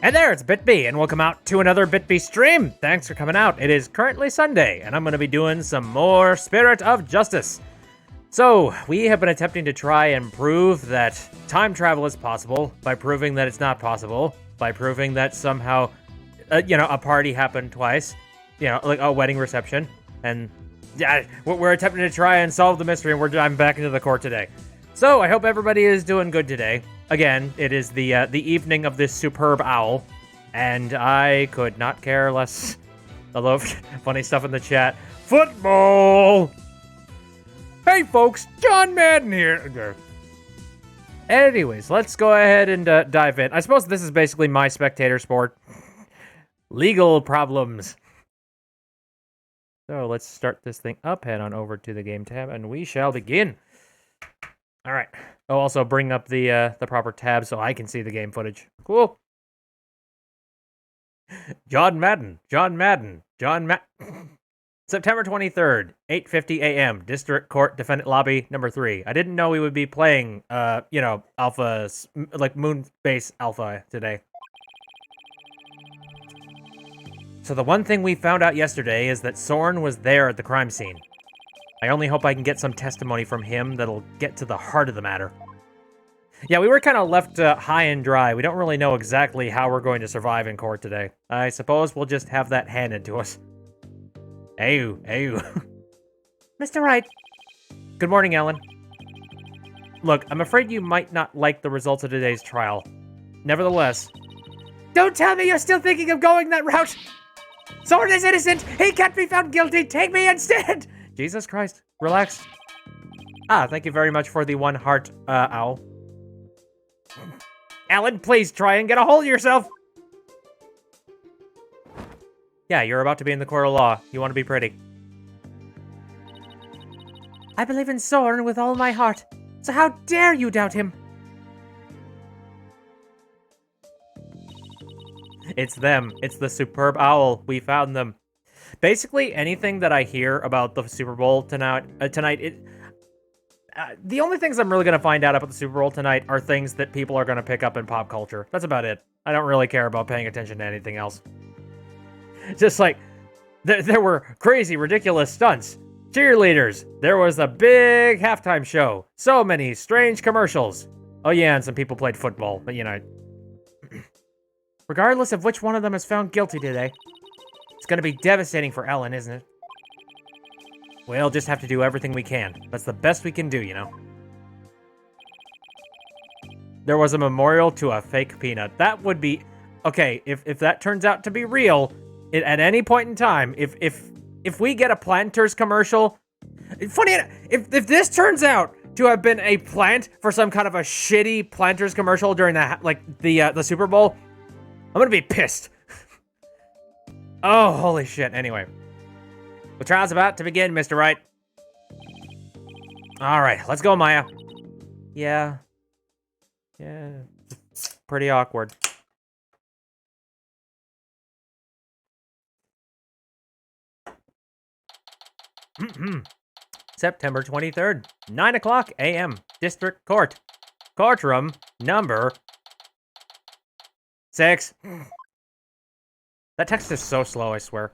And there, it's BitB, and welcome out to another BitB stream. Thanks for coming out. It is currently Sunday, and I'm going to be doing some more Spirit of Justice. So, we have been attempting to try and prove that time travel is possible by proving that it's not possible, by proving that somehow, a party happened twice, like a wedding reception, and yeah, we're attempting to try and solve the mystery, and we're diving back into the court today. So, I hope everybody is doing good today. Again, it is the evening of this superb owl, and I could not care less. Although, funny stuff in the chat. Football! Hey folks, John Madden here. Anyways, let's go ahead and dive in. I suppose this is basically my spectator sport. Legal problems. So let's start this thing up, head on over to the game tab, and we shall begin. All right. Oh, also bring up the proper tab so I can see the game footage. Cool. John Madden. September 23rd, 8:50 a.m. District Court Defendant Lobby number 3. I didn't know we would be playing, alpha, like Moon Base Alpha today. So the one thing we found out yesterday is that Soren was there at the crime scene. I only hope I can get some testimony from him that'll get to the heart of the matter. Yeah, we were kind of left high and dry. We don't really know exactly how we're going to survive in court today. I suppose we'll just have that handed to us. Hey. Mr. Wright. Good morning, Ellen. Look, I'm afraid you might not like the results of today's trial. Nevertheless... Don't tell me you're still thinking of going that route! Soren is innocent! He can't be found guilty! Take me instead! Jesus Christ. Relax. Thank you very much for the 1 heart, owl. Ellen, please try and get a hold of yourself! Yeah, you're about to be in the court of law. You want to be pretty. I believe in Soren with all my heart. So how dare you doubt him? It's them. It's the superb owl. We found them. Basically, anything that I hear about the Super Bowl tonight, the only things I'm really going to find out about the Super Bowl tonight are things that people are going to pick up in pop culture. That's about it. I don't really care about paying attention to anything else. Just like, there were crazy, ridiculous stunts. Cheerleaders. There was a big halftime show. So many strange commercials. Oh yeah, and some people played football, but Regardless of which one of them is found guilty today, it's gonna be devastating for Ellen, isn't it? We'll just have to do everything we can. That's the best we can do, There was a memorial to a fake peanut. That would be... Okay, if that turns out to be real, at any point in time, if we get a Planters commercial... Funny enough, if this turns out to have been a plant for some kind of a shitty Planters commercial during the Super Bowl, I'm gonna be pissed. Oh, holy shit. Anyway. The trial's about to begin, Mr. Wright. Alright, let's go, Maya. Yeah. It's pretty awkward. September 23rd, 9 o'clock a.m. District Court. Courtroom number 6. That text is so slow, I swear.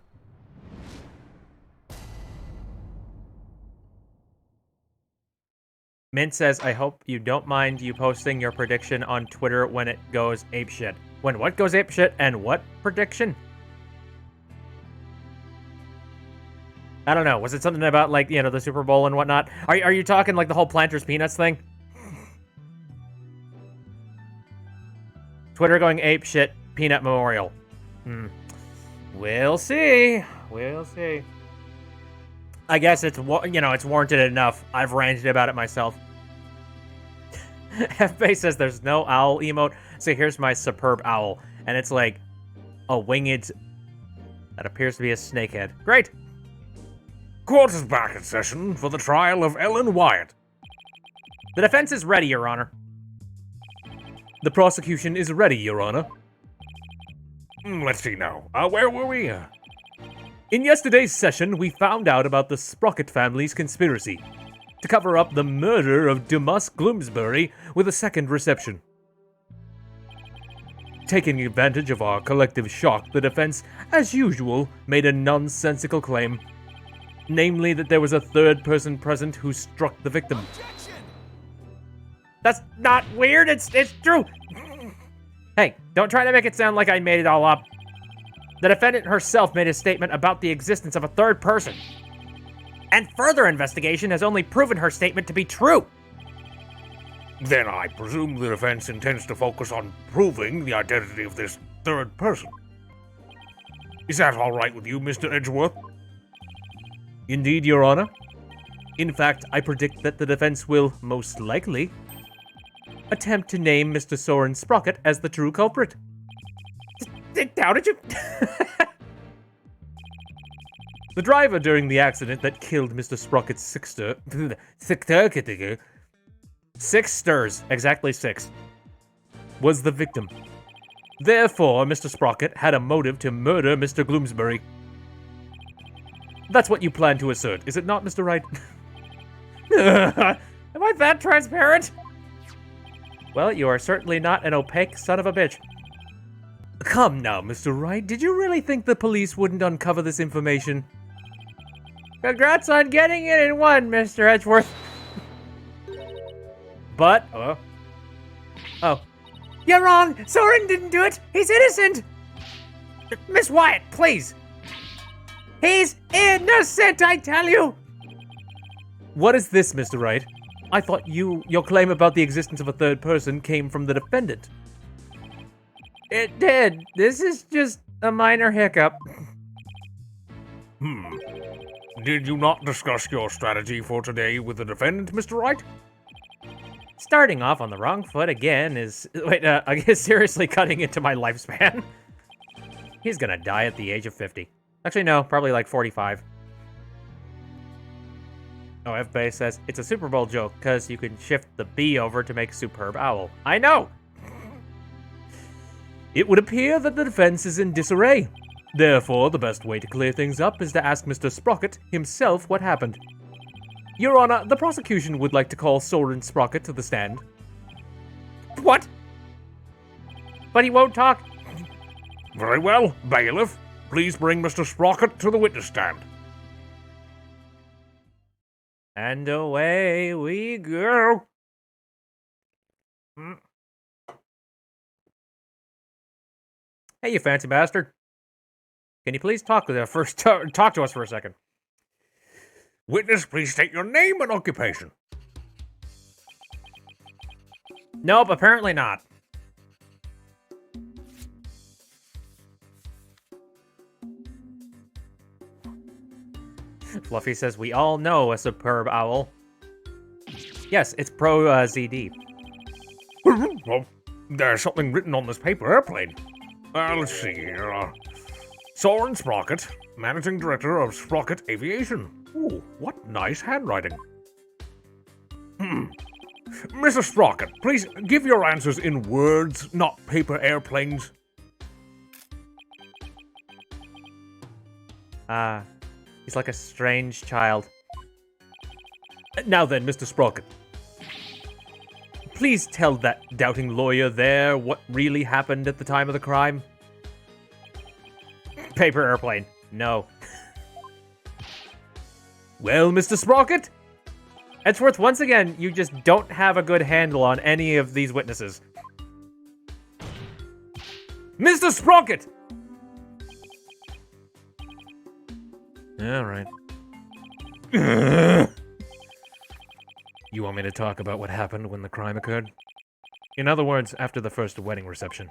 Mint says, I hope you don't mind you posting your prediction on Twitter when it goes apeshit. When what goes apeshit and what prediction? I don't know. Was it something about, the Super Bowl and whatnot? Are you talking, the whole Planters Peanuts thing? Twitter going apeshit, peanut memorial. We'll see. I guess it's warranted enough. I've ranted about it myself. FBay says there's no owl emote, so here's my superb owl. And it's like a winged... That appears to be a snakehead. Great! Court is back in session for the trial of Ellen Wyatt. The defense is ready, Your Honor. The prosecution is ready, Your Honor. Let's see now. Where were we? In yesterday's session, we found out about the Sprocket family's conspiracy to cover up the murder of Tomas Gloomsbury with a second reception. taking advantage of our collective shock, the defense, as usual, made a nonsensical claim. Namely, that there was a third person present who struck the victim. Objection! That's not weird, it's true. Hey, don't try to make it sound like I made it all up. The defendant herself made a statement about the existence of a third person. And further investigation has only proven her statement to be true. Then I presume the defense intends to focus on proving the identity of this third person. Is that all right with you, Mr. Edgeworth? Indeed, Your Honor. In fact, I predict that the defense will, most likely, attempt to name Mr. Soren Sprocket as the true culprit. How did you... The driver during the accident that killed Mr. Sprocket's Sixters, exactly 6. was the victim. Therefore, Mr. Sprocket had a motive to murder Mr. Gloomsbury. That's what you plan to assert, is it not, Mr. Wright? Am I that transparent? Well, you are certainly not an opaque son of a bitch. Come now, Mr. Wright, did you really think the police wouldn't uncover this information? Congrats on getting it in one, Mr. Edgeworth. But, oh. You're wrong! Soren didn't do it! He's innocent! Miss Wyatt, please! He's innocent, I tell you! What is this, Mr. Wright? I thought your claim about the existence of a third person came from the defendant. It did. This is just a minor hiccup. Did you not discuss your strategy for today with the defendant, Mr. Wright? Starting off on the wrong foot again is... Wait, I guess seriously cutting into my lifespan. He's gonna die at the age of 50. Actually, no, probably like 45. Oh, F-Base says, it's a Super Bowl joke, because you can shift the B over to make Superb Owl. I know! It would appear that the defense is in disarray. Therefore, the best way to clear things up is to ask Mr. Sprocket himself what happened. Your Honor, the prosecution would like to call Soren Sprocket to the stand. What? But he won't talk. Very well, bailiff. Please bring Mr. Sprocket to the witness stand. And away we go. Hey, you fancy bastard. Can you please talk to us for a second? Witness, please state your name and occupation. Nope, apparently not. Fluffy says, we all know a superb owl. Yes, it's pro ZD. Well, there's something written on this paper airplane. Let's see here. Soren Sprocket, Managing Director of Sprocket Aviation. Ooh, what nice handwriting. Mr. Sprocket, please give your answers in words, not paper airplanes. He's like a strange child. Now then, Mr. Sprocket. Please tell that doubting lawyer there what really happened at the time of the crime. Paper airplane. No. Well, Mr. Sprocket? Edgeworth, once again, you just don't have a good handle on any of these witnesses. Mr. Sprocket! All right. You want me to talk about what happened when the crime occurred? In other words, after the first wedding reception.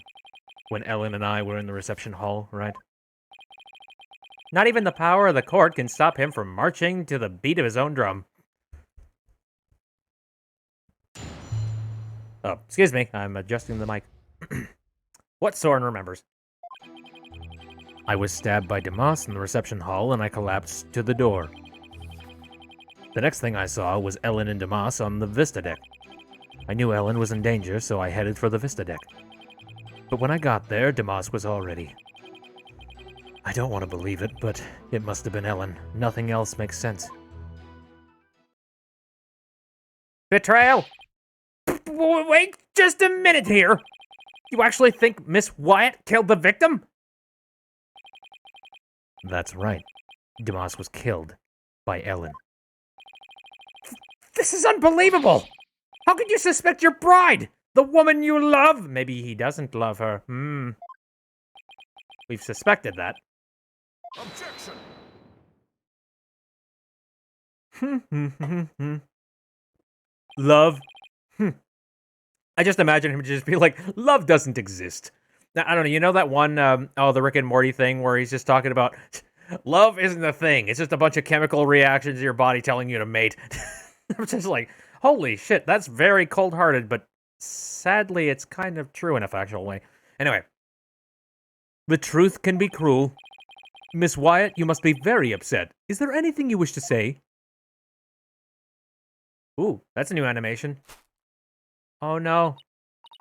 When Ellen and I were in the reception hall, right? Not even the power of the court can stop him from marching to the beat of his own drum. Oh, excuse me, I'm adjusting the mic. What Soren remembers. I was stabbed by Tomas in the reception hall and I collapsed to the door. The next thing I saw was Ellen and Tomas on the Vista deck. I knew Ellen was in danger, so I headed for the Vista deck. But when I got there, Tomas was already... I don't want to believe it, but it must have been Ellen. Nothing else makes sense. Betrayal! Wait just a minute here! You actually think Miss Wyatt killed the victim? That's right. Tomas was killed by Ellen. This is unbelievable! How could you suspect your bride? The woman you love? Maybe he doesn't love her. We've suspected that. Objection! Love? I just imagine him just be like, love doesn't exist. Now, I don't know, you know that one, the Rick and Morty thing where he's just talking about, love isn't a thing. It's just a bunch of chemical reactions in your body telling you to mate. I'm just like, holy shit, that's very cold-hearted, but sadly, it's kind of true in a factual way. Anyway. The truth can be cruel. Miss Wyatt, you must be very upset. Is there anything you wish to say? Ooh, that's a new animation. Oh no,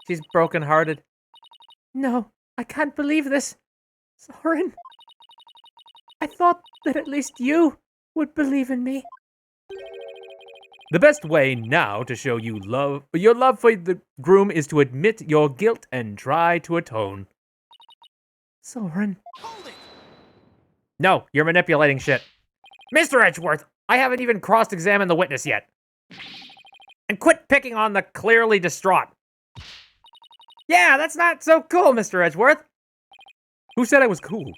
she's broken-hearted. No, I can't believe this. Soren, I thought that at least you would believe in me. The best way now to show your love for the groom is to admit your guilt and try to atone. Soren. No, you're manipulating shit. Mr. Edgeworth, I haven't even cross-examined the witness yet. And quit picking on the clearly distraught. Yeah, that's not so cool, Mr. Edgeworth. Who said I was cool?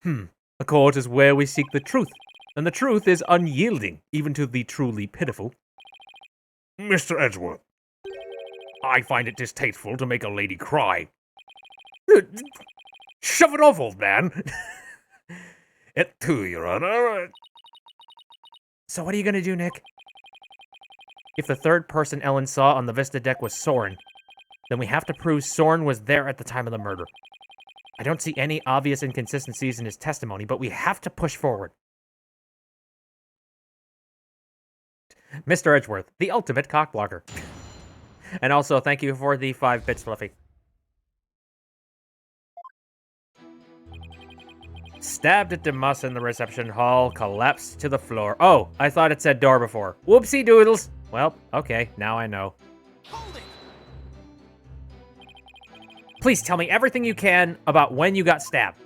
A court is where we seek the truth, and the truth is unyielding, even to the truly pitiful. Mr. Edgeworth, I find it distasteful to make a lady cry. Shove it off, old man. It too, Your Honor. So what are you gonna do, Nick? If the third person Ellen saw on the Vista deck was Soren, then we have to prove Soren was there at the time of the murder. I don't see any obvious inconsistencies in his testimony, but we have to push forward. Mr. Edgeworth, the ultimate cockblocker. And also, thank you for the 5 bits, Fluffy. Stabbed at Tomas in the reception hall, collapsed to the floor. Oh, I thought it said door before. Whoopsie doodles. Well, okay, now I know. Please tell me everything you can about when you got stabbed.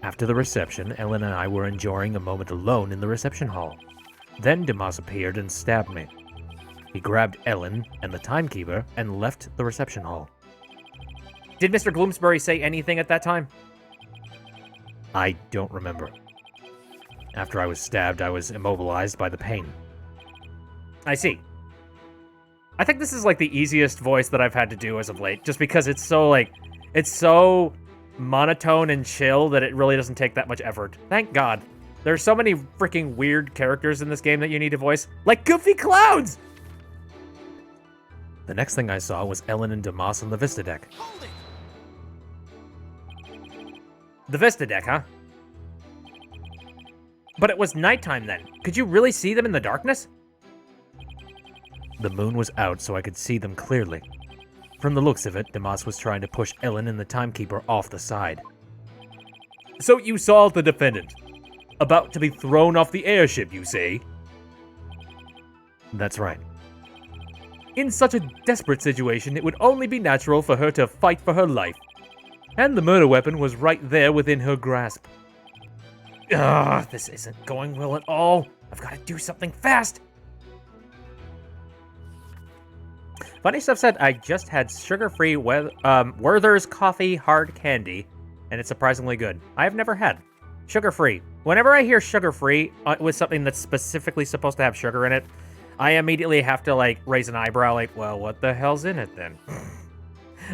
After the reception, Ellen and I were enjoying a moment alone in the reception hall. Then Tomas appeared and stabbed me. He grabbed Ellen and the Timekeeper and left the reception hall. Did Mr. Gloomsbury say anything at that time? I don't remember. After I was stabbed, I was immobilized by the pain. I see. I think this is like the easiest voice that I've had to do as of late, just because it's so monotone and chill that it really doesn't take that much effort. Thank God. There's so many freaking weird characters in this game that you need to voice, like Goofy Clouds! The next thing I saw was Ellen and Tomas on the Vista deck. The Vista deck, huh? But it was nighttime then. Could you really see them in the darkness? The moon was out, so I could see them clearly. From the looks of it, Tomas was trying to push Ellen and the Timekeeper off the side. So you saw the defendant. About to be thrown off the airship, you say? That's right. In such a desperate situation, it would only be natural for her to fight for her life. And the murder weapon was right there within her grasp. Ugh, this isn't going well at all. I've got to do something fast. Funny stuff said, I just had sugar-free Werther's Coffee Hard Candy, and it's surprisingly good. I have never had sugar-free. Whenever I hear sugar-free with something that's specifically supposed to have sugar in it, I immediately have to, like, raise an eyebrow, like, well, what the hell's in it then?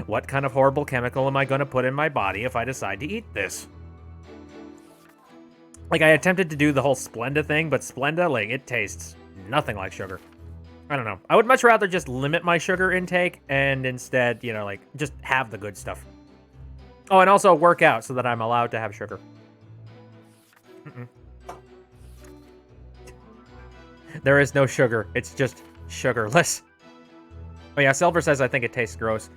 What kind of horrible chemical am I going to put in my body if I decide to eat this? Like, I attempted to do the whole Splenda thing, but Splenda, like, it tastes nothing like sugar. I don't know. I would much rather just limit my sugar intake and instead, you know, like, just have the good stuff. Oh, and also work out so that I'm allowed to have sugar. There is no sugar. It's just sugarless. Oh yeah, Silver says I think it tastes gross.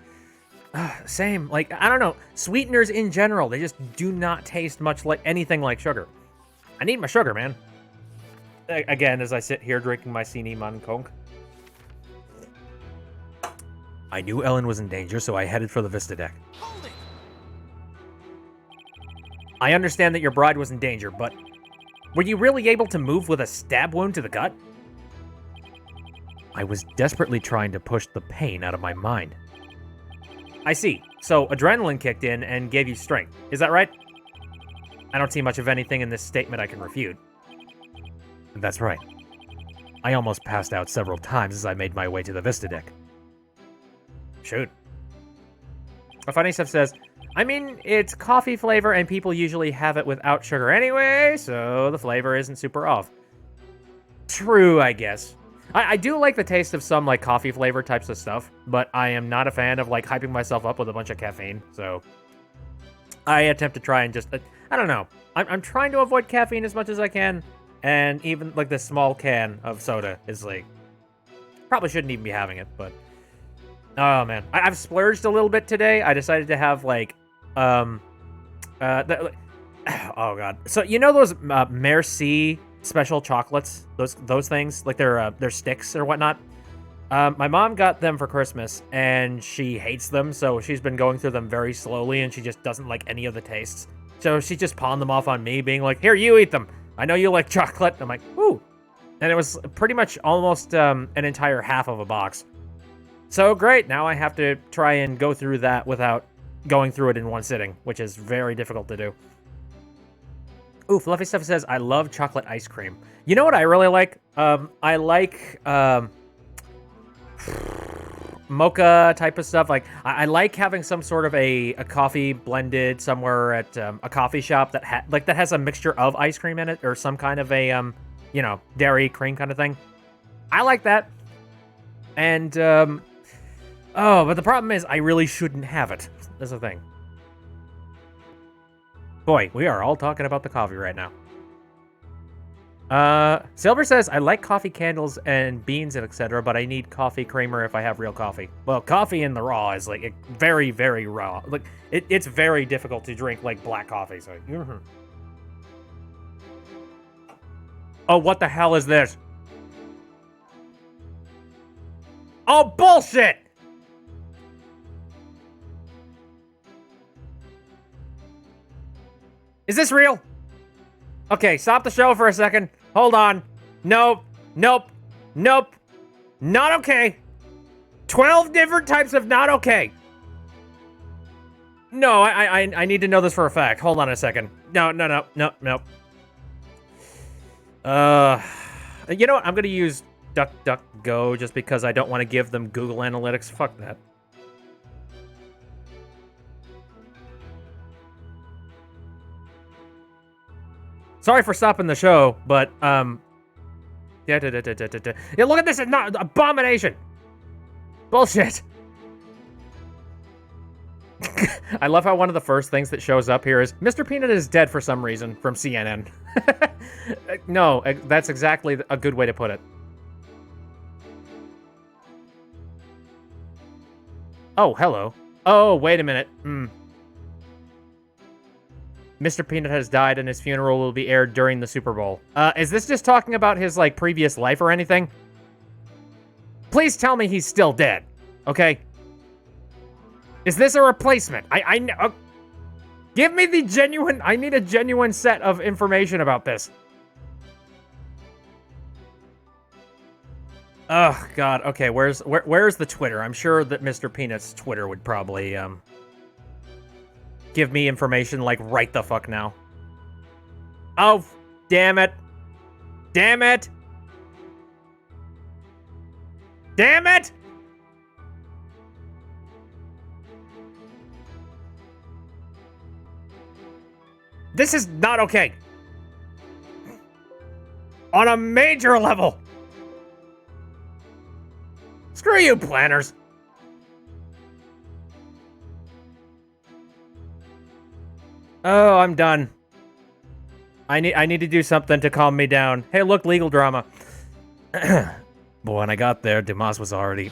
Same. Like, I don't know. Sweeteners in general, they just do not taste much like anything like sugar. I need my sugar, man. Again, as I sit here drinking my Sini Man Konk. I knew Ellen was in danger, so I headed for the Vista deck. Hold it! I understand that your bride was in danger, but were you really able to move with a stab wound to the gut? I was desperately trying to push the pain out of my mind. I see. So adrenaline kicked in and gave you strength. Is that right? I don't see much of anything in this statement I can refute. That's right. I almost passed out several times as I made my way to the Vista deck. Shoot. Funny Stuff says, I mean, it's coffee flavor and people usually have it without sugar anyway, so the flavor isn't super off. True, I guess. I do like the taste of some, like, coffee flavor types of stuff, but I am not a fan of, like, hyping myself up with a bunch of caffeine, so I attempt to try and just, I don't know. I'm trying to avoid caffeine as much as I can, and even, like, this small can of soda is, like, probably shouldn't even be having it, but, oh, man. I've splurged a little bit today. I decided to have, like, oh, God. So, you know those Merci special chocolates, those things, like they're sticks or whatnot. My mom got them for Christmas, and she hates them, so she's been going through them very slowly, and she just doesn't like any of the tastes. So she just pawned them off on me, being like, "Here, you eat them. I know you like chocolate." I'm like, "Ooh," and it was pretty much almost an entire half of a box. So great, now I have to try and go through that without going through it in one sitting, which is very difficult to do. Ooh, Fluffy Stuff says, I love chocolate ice cream. You know what I really like? I like mocha type of stuff. Like, I like having some sort of a coffee blended somewhere at a coffee shop that that has a mixture of ice cream in it, or some kind of a, you know, dairy cream kind of thing. I like that. And, oh, but the problem is I really shouldn't have it. That's the thing. Boy, we are all talking about the coffee right now. Silver says, I like coffee candles and beans and etc., but I need coffee creamer if I have real coffee. Well, coffee in the raw is, like, very, very raw. Like, it's very difficult to drink, like, black coffee, so... Oh, what the hell is this? Oh, bullshit! Is this real? Okay, stop the show for a second. Hold on. Nope. Nope. Nope. Not okay. 12 different types of not okay. No, I need to know this for a fact. Hold on a second. No. You know what? I'm going to use DuckDuckGo just because I don't want to give them Google Analytics. Fuck that. Sorry for stopping the show, but, yeah, look at this, not abomination! Bullshit! I love how one of the first things that shows up here is, Mr. Peanut is dead for some reason, from CNN. No, that's exactly a good way to put it. Oh, hello. Oh, wait a minute. Mr. Peanut has died and his funeral will be aired during the Super Bowl. Is this just talking about his, like, previous life or anything? Please tell me he's still dead, okay? Is this a replacement? I know. Give me the genuine, I need a genuine set of information about this. Oh, God, okay, where's the Twitter? I'm sure that Mr. Peanut's Twitter would probably, give me information, like, right the fuck now. Oh, damn it. Damn it. Damn it! This is not okay. On a major level. Screw you, planners. Oh, I'm done. I need to do something to calm me down. Hey, look, legal drama. But when I got there, Tomas was already...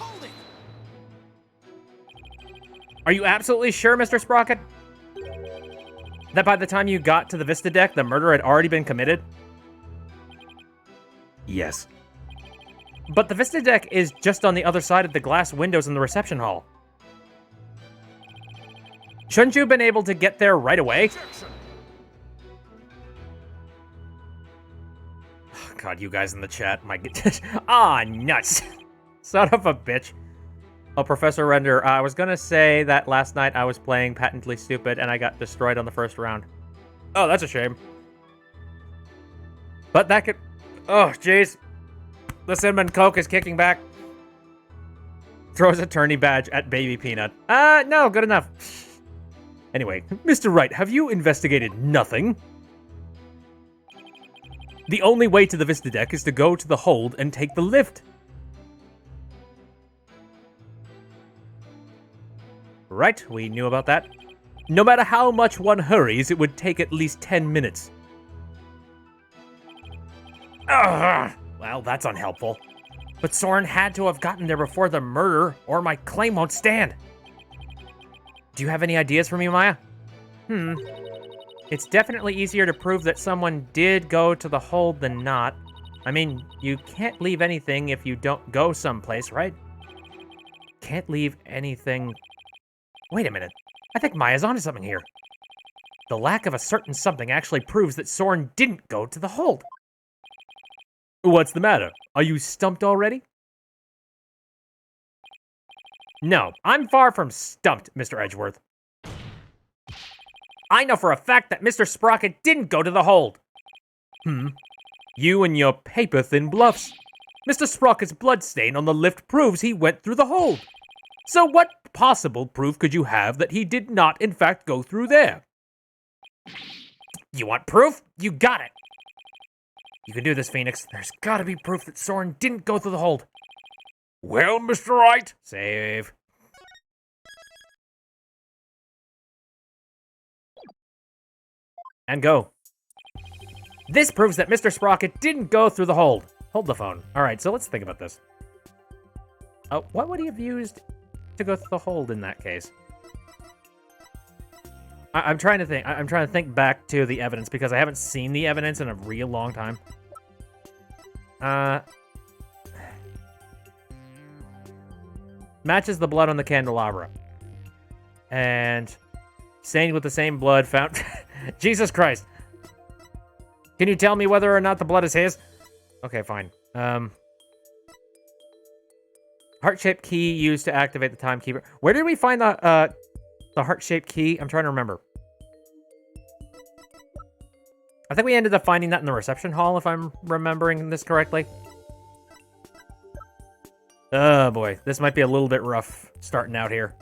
Are you absolutely sure, Mr. Sprocket? That by the time you got to the Vista deck, the murder had already been committed? Yes. But the Vista deck is just on the other side of the glass windows in the reception hall. Shouldn't you have been able to get there right away? Oh, God, you guys in the chat, my goodness. Ah, nuts. Son of a bitch. Oh, Professor Render, I was gonna say that last night I was playing Patently Stupid and I got destroyed on the first round. Oh, that's a shame. But that could... Oh, jeez. The Cinnamon Coke is kicking back. Throws a tourney badge at Baby Peanut. No, good enough. Anyway, Mr. Wright, have you investigated nothing? The only way to the Vista deck is to go to the hold and take the lift. Right, we knew about that. No matter how much one hurries, it would take at least 10 minutes. Ugh, well, that's unhelpful. But Soren had to have gotten there before the murder, or my claim won't stand. Do you have any ideas for me, Maya? It's definitely easier to prove that someone did go to the hold than not. I mean, you can't leave anything if you don't go someplace, right? Can't leave anything... Wait a minute. I think Maya's onto something here. The lack of a certain something actually proves that Soren didn't go to the hold. What's the matter? Are you stumped already? No, I'm far from stumped, Mr. Edgeworth. I know for a fact that Mr. Sprocket didn't go to the hold. You and your paper-thin bluffs. Mr. Sprocket's bloodstain on the lift proves he went through the hold. So what possible proof could you have that he did not, in fact, go through there? You want proof? You got it. You can do this, Phoenix. There's gotta be proof that Soren didn't go through the hold. Well, Mr. Wright. Save. And go. This proves that Mr. Sprocket didn't go through the hold. Hold the phone. All right, so let's think about this. What would he have used to go through the hold in that case? I'm trying to think. I'm trying to think back to the evidence because I haven't seen the evidence in a real long time. Matches the blood on the candelabra. And stained with the same blood found... Jesus Christ. Can you tell me whether or not the blood is his? Okay, fine. Heart-shaped key used to activate the Timekeeper. Where did we find the heart-shaped key? I'm trying to remember. I think we ended up finding that in the reception hall, if I'm remembering this correctly. Oh boy, this might be a little bit rough starting out here.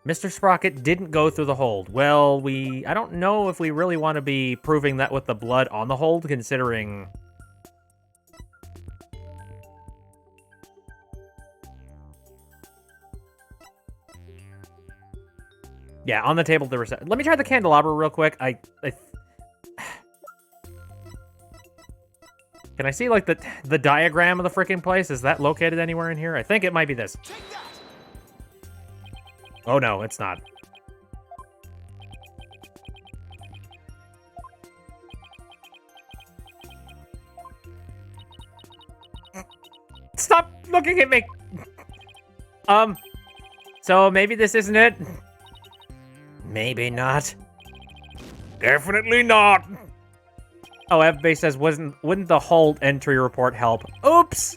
Mr. Sprocket didn't go through the hold. Well, I don't know if we really want to be proving that with the blood on the hold, considering... Yeah, on the table, let me try the candelabra real quick. Can I see, like, the diagram of the frickin' place? Is that located anywhere in here? I think it might be this. Oh, no, it's not. Stop looking at me! So maybe this isn't it? Maybe not. Definitely not. Oh, FBase says, wouldn't the hold entry report help? Oops!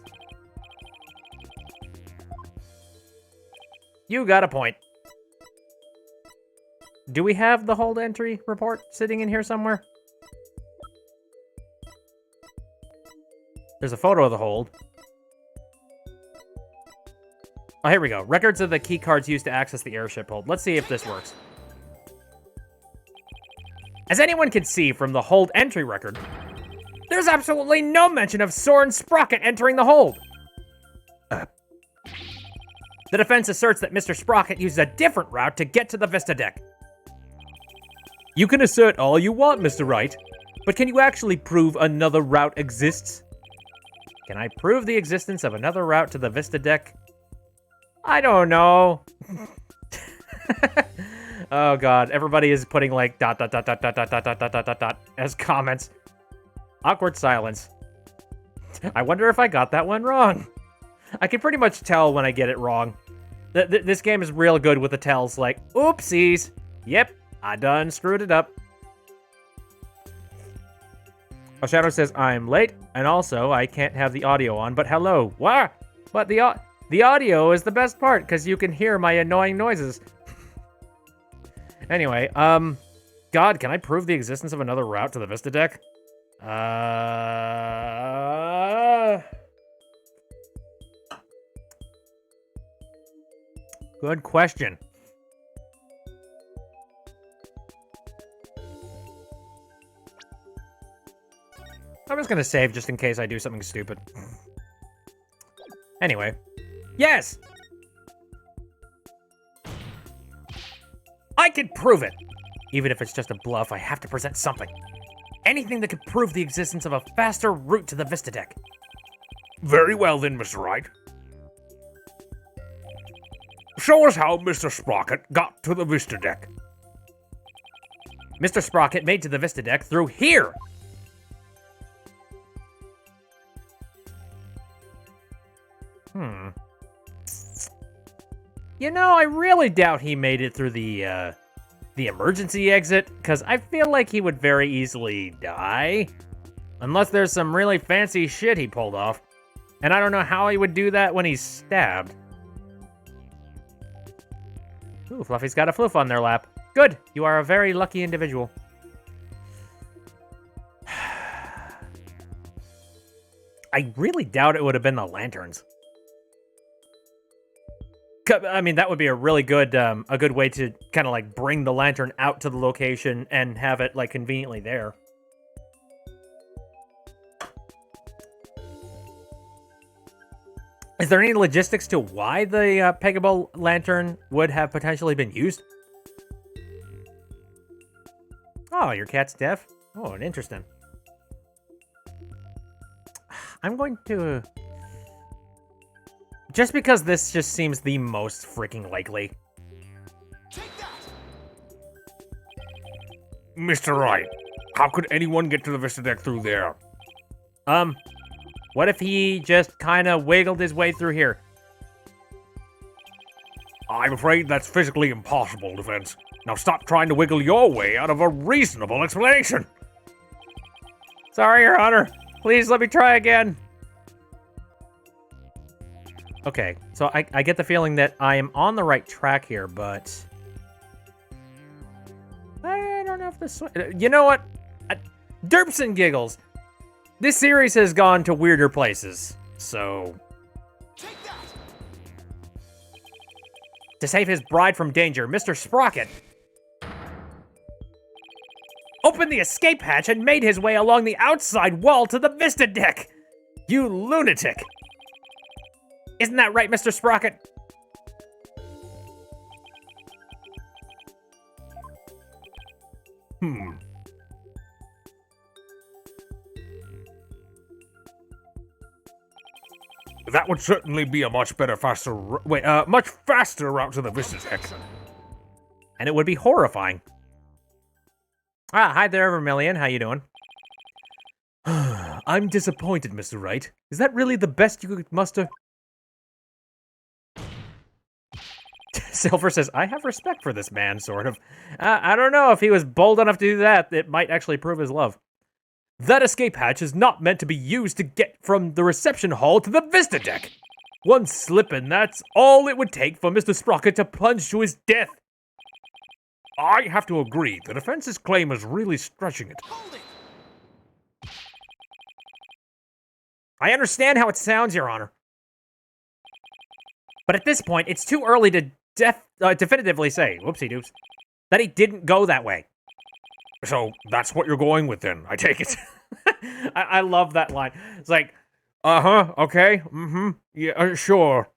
You got a point. Do we have the hold entry report sitting in here somewhere? There's a photo of the hold. Oh, here we go. Records of the key cards used to access the airship hold. Let's see if this works. As anyone can see from the hold entry record, there's absolutely no mention of Soren Sprocket entering the hold. The defense asserts that Mr. Sprocket used a different route to get to the Vista deck. You can assert all you want, Mr. Wright, but can you actually prove another route exists? Can I prove the existence of another route to the Vista deck? I don't know. Oh god, everybody is putting like ... as comments. Awkward silence. I wonder if I got that one wrong. I can pretty much tell when I get it wrong. This game is real good with the tells, like, oopsies. Yep, I done screwed it up. Shadow says I'm late, and also I can't have the audio on, but hello. What? But the audio is the best part, because you can hear my annoying noises. Anyway, God, can I prove the existence of another route to the Vista deck? Good question. I'm just gonna save just in case I do something stupid. Anyway. Yes! I can prove it! Even if it's just a bluff, I have to present something. Anything that could prove the existence of a faster route to the Vista deck. Very well then, Mr. Wright. Show us how Mr. Sprocket got to the Vista deck. Mr. Sprocket made to the Vista deck through here! You know, I really doubt he made it through the emergency exit, because I feel like he would very easily die. Unless there's some really fancy shit he pulled off. And I don't know how he would do that when he's stabbed. Ooh, Fluffy's got a floof on their lap. Good, you are a very lucky individual. I really doubt it would have been the lanterns. I mean, that would be a really good, a good way to kind of like bring the lantern out to the location and have it like conveniently there. Is there any logistics to why the Pegable lantern would have potentially been used? Oh, your cat's deaf? Oh, interesting. I'm going to... Just because this just seems the most freaking likely. Mr. Wright, how could anyone get to the Vista deck through there? What if he just kind of wiggled his way through here? I'm afraid that's physically impossible, Defense. Now stop trying to wiggle your way out of a reasonable explanation. Sorry, Your Honor. Please let me try again. Okay, so I get the feeling that I am on the right track here, but... I don't know if this... You know what? Derps and giggles. This series has gone to weirder places, so... To save his bride from danger, Mr. Sprocket opened the escape hatch and made his way along the outside wall to the Vista deck. You lunatic. Isn't that right, Mr. Sprocket? That would certainly be a much better, much faster route to the Vista deck. And it would be horrifying. Ah, hi there, Vermilion. How you doing? I'm disappointed, Mr. Wright. Is that really the best you could muster? Silver says, I have respect for this man, sort of. I don't know if he was bold enough to do that. It might actually prove his love. That escape hatch is not meant to be used to get from the reception hall to the Vista deck. One slip and that's all it would take for Mr. Sprocket to plunge to his death. I have to agree, the defense's claim is really stretching it. I understand how it sounds, Your Honor. But at this point, it's too early to definitively say, whoopsie doops, that he didn't go that way. So that's what you're going with then, I take it. I love that line. It's like, okay, yeah, sure.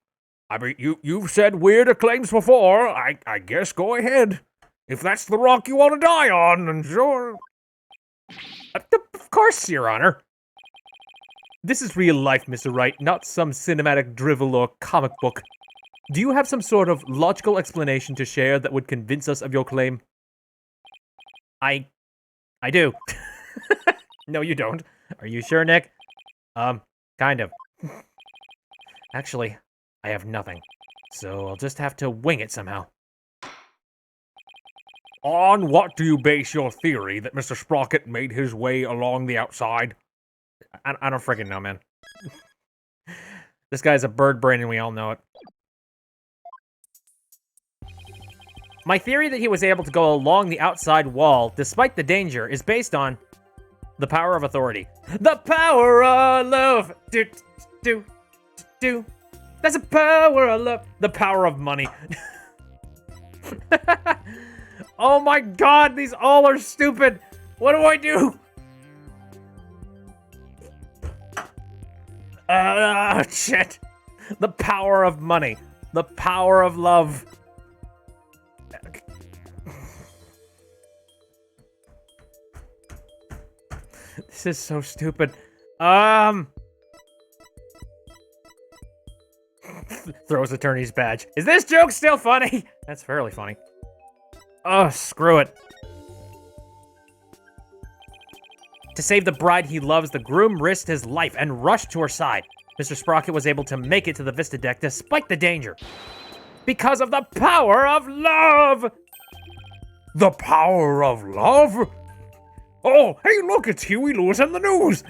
I mean, you've said weirder claims before, I guess go ahead. If that's the rock you want to die on, then sure. Of course, Your Honor. This is real life, Mr. Wright, not some cinematic drivel or comic book. Do you have some sort of logical explanation to share that would convince us of your claim? I do. No, you don't. Are you sure, Nick? Kind of. Actually, I have nothing. So I'll just have to wing it somehow. On what do you base your theory that Mr. Sprocket made his way along the outside? I don't freaking know, man. This guy's a bird brain and we all know it. My theory that he was able to go along the outside wall, despite the danger, is based on the power of authority. The power of love! Do. That's the power of love. The power of money. Oh my god, these all are stupid. What do I do? Shit. The power of money. The power of love. This is so stupid. Throws attorney's badge. Is this joke still funny? That's fairly funny. Oh, screw it. To save the bride he loves, the groom risked his life and rushed to her side. Mr. Sprocket was able to make it to the Vista deck despite the danger. Because of the power of love! The power of love? Oh, hey look, it's Huey Lewis and the News!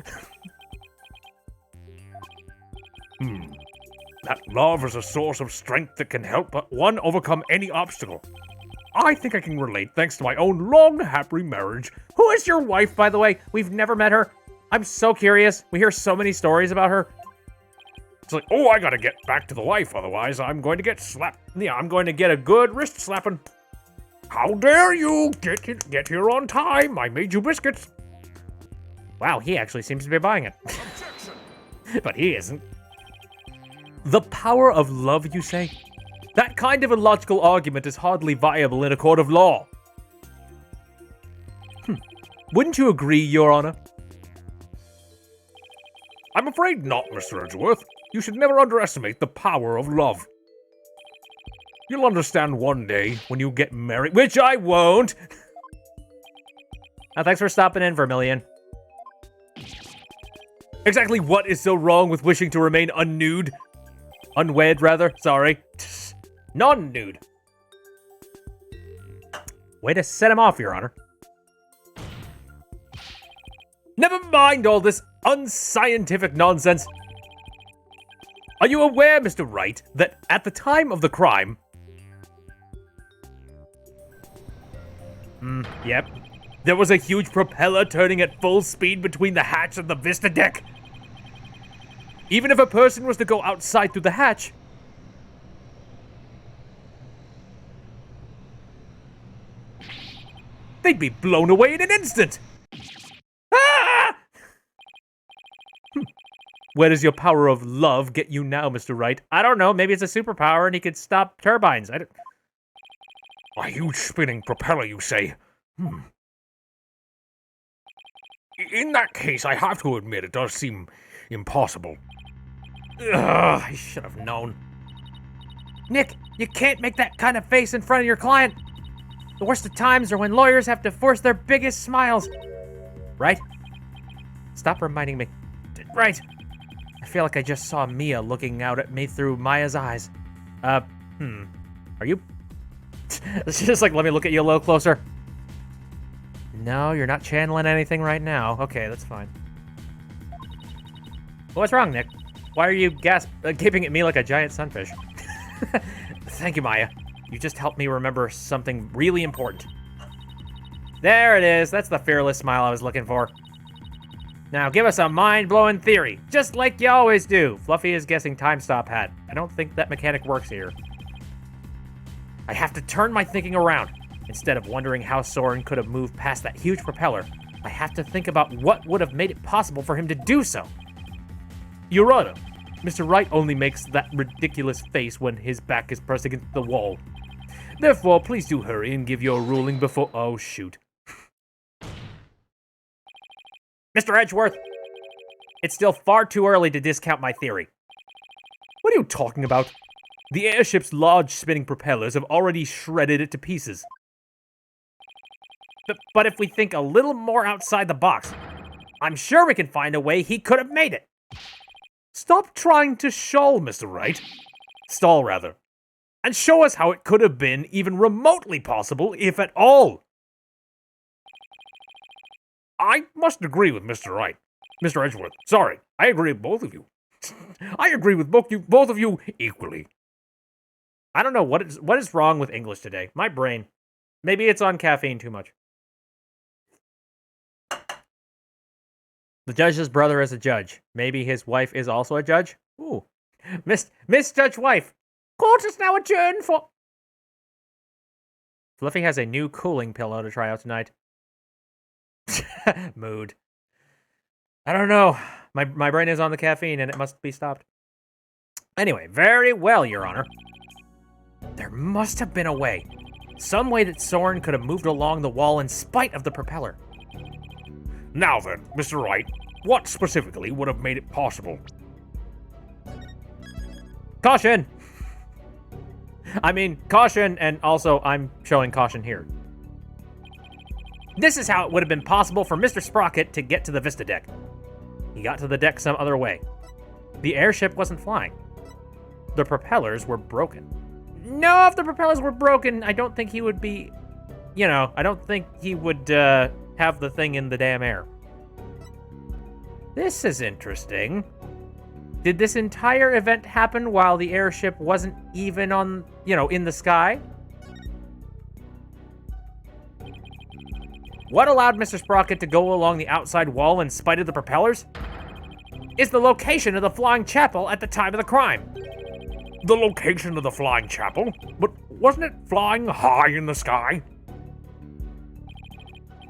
That love is a source of strength that can help one overcome any obstacle. I think I can relate thanks to my own long, happy marriage. Who is your wife, by the way? We've never met her. I'm so curious. We hear so many stories about her. It's like, oh, I gotta get back to the wife, otherwise I'm going to get slapped. Yeah, I'm going to get a good wrist slapping. How dare you! Get here on time. I made you biscuits. Wow, he actually seems to be buying it. But he isn't. The power of love, you say? That kind of illogical argument is hardly viable in a court of law. Wouldn't you agree, Your Honor? I'm afraid not, Mr. Edgeworth. You should never underestimate the power of love. You'll understand one day when you get married, which I won't. Thanks for stopping in, Vermilion. Exactly what is so wrong with wishing to remain unnude? Unwed, rather. Sorry. Non-nude. Way to set him off, Your Honor. Never mind all this unscientific nonsense. Are you aware, Mr. Wright, that at the time of the crime... Yep. There was a huge propeller turning at full speed between the hatch and the Vista deck. Even if a person was to go outside through the hatch... they'd be blown away in an instant! Ah! Where does your power of love get you now, Mr. Wright? I don't know, maybe it's a superpower and he could stop turbines. A huge spinning propeller, you say? In that case, I have to admit it does seem impossible. Ugh, I should have known. Nick, you can't make that kind of face in front of your client. The worst of times are when lawyers have to force their biggest smiles. Right? Stop reminding me. Right. I feel like I just saw Mia looking out at me through Maya's eyes. Are you? It's just like, let me look at you a little closer. No, you're not channeling anything right now. Okay, that's fine. What's wrong, Nick? Why are you gaping at me like a giant sunfish? Thank you, Maya. You just helped me remember something really important. There it is. That's the fearless smile I was looking for. Now, give us a mind-blowing theory, just like you always do. Fluffy is guessing time stop hat. I don't think that mechanic works here. I have to turn my thinking around. Instead of wondering how Soren could have moved past that huge propeller, I have to think about what would have made it possible for him to do so. Your Honor, Mr. Wright only makes that ridiculous face when his back is pressed against the wall. Therefore, please do hurry and give your ruling before... Oh, shoot. Mr. Edgeworth, it's still far too early to discount my theory. What are you talking about? The airship's large spinning propellers have already shredded it to pieces. But if we think a little more outside the box, I'm sure we can find a way he could have made it. Stop trying to stall, Mr. Wright. Stall, rather. And show us how it could have been even remotely possible, if at all. I must agree with Mr. Wright. Mr. Edgeworth, sorry. I agree with both of you. I agree with both of you equally. I don't know what is wrong with English today. My brain. Maybe it's on caffeine too much. The judge's brother is a judge. Maybe his wife is also a judge? Ooh. Miss Judge Wife. Court is now adjourned for... Fluffy has a new cooling pillow to try out tonight. Mood. I don't know. My brain is on the caffeine and it must be stopped. Anyway, very well, Your Honor. There must have been a way. Some way that Soren could have moved along the wall in spite of the propeller. Now then, Mr. Wright, what specifically would have made it possible? Caution! I mean, caution, and also I'm showing caution here. This is how it would have been possible for Mr. Sprocket to get to the Vista deck. He got to the deck some other way. The airship wasn't flying. The propellers were broken. No, if the propellers were broken, I don't think he would be... I don't think he would have the thing in the damn air. This is interesting. Did this entire event happen while the airship wasn't even on, in the sky? What allowed Mr. Sprocket to go along the outside wall in spite of the propellers? Is the location of the flying chapel at the time of the crime. The location of the flying chapel? But wasn't it flying high in the sky?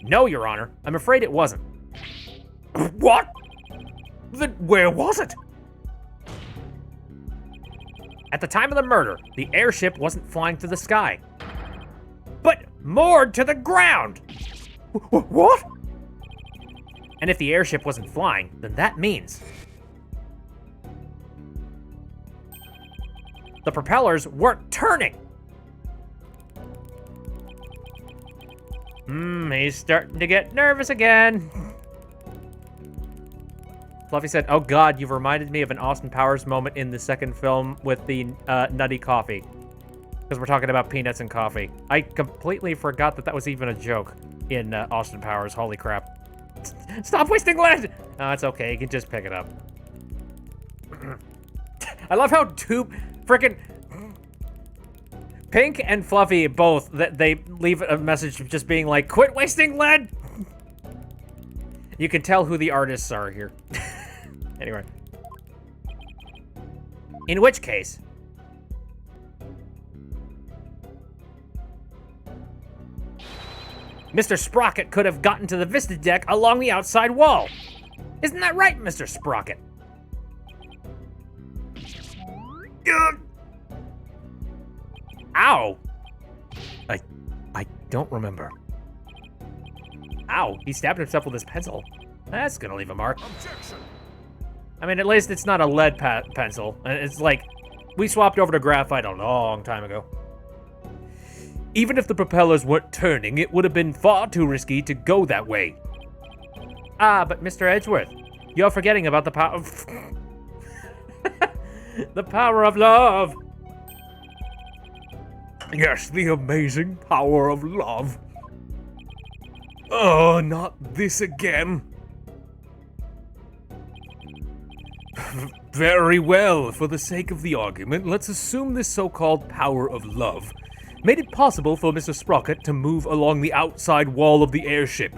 No, Your Honor. I'm afraid it wasn't. What? Then where was it? At the time of the murder, the airship wasn't flying through the sky, but moored to the ground. What? And if the airship wasn't flying, then that means the propellers weren't turning. He's starting to get nervous again. Fluffy said, "Oh God, you've reminded me of an Austin Powers moment in the second film with the nutty coffee." Because we're talking about peanuts and coffee. I completely forgot that was even a joke in Austin Powers. Holy crap. Stop wasting lead! No, it's okay. You can just pick it up. I love how two frickin' Pink and Fluffy both, that they leave a message just being like, quit wasting lead! You can tell who the artists are here. Anyway. In which case, Mr. Sprocket could have gotten to the Vista deck along the outside wall. Isn't that right, Mr. Sprocket? Ow! I don't remember. Ow, he stabbed himself with his pencil. That's gonna leave a mark. Objection. I mean, at least it's not a lead pencil. And it's like, we swapped over to graphite a long time ago. Even if the propellers weren't turning, it would have been far too risky to go that way. Ah, but Mr. Edgeworth, you're forgetting about the power of... the power of love. Yes, the amazing power of love. Oh, not this again. Very well, for the sake of the argument, let's assume this so-called power of love made it possible for Mr. Sprocket to move along the outside wall of the airship.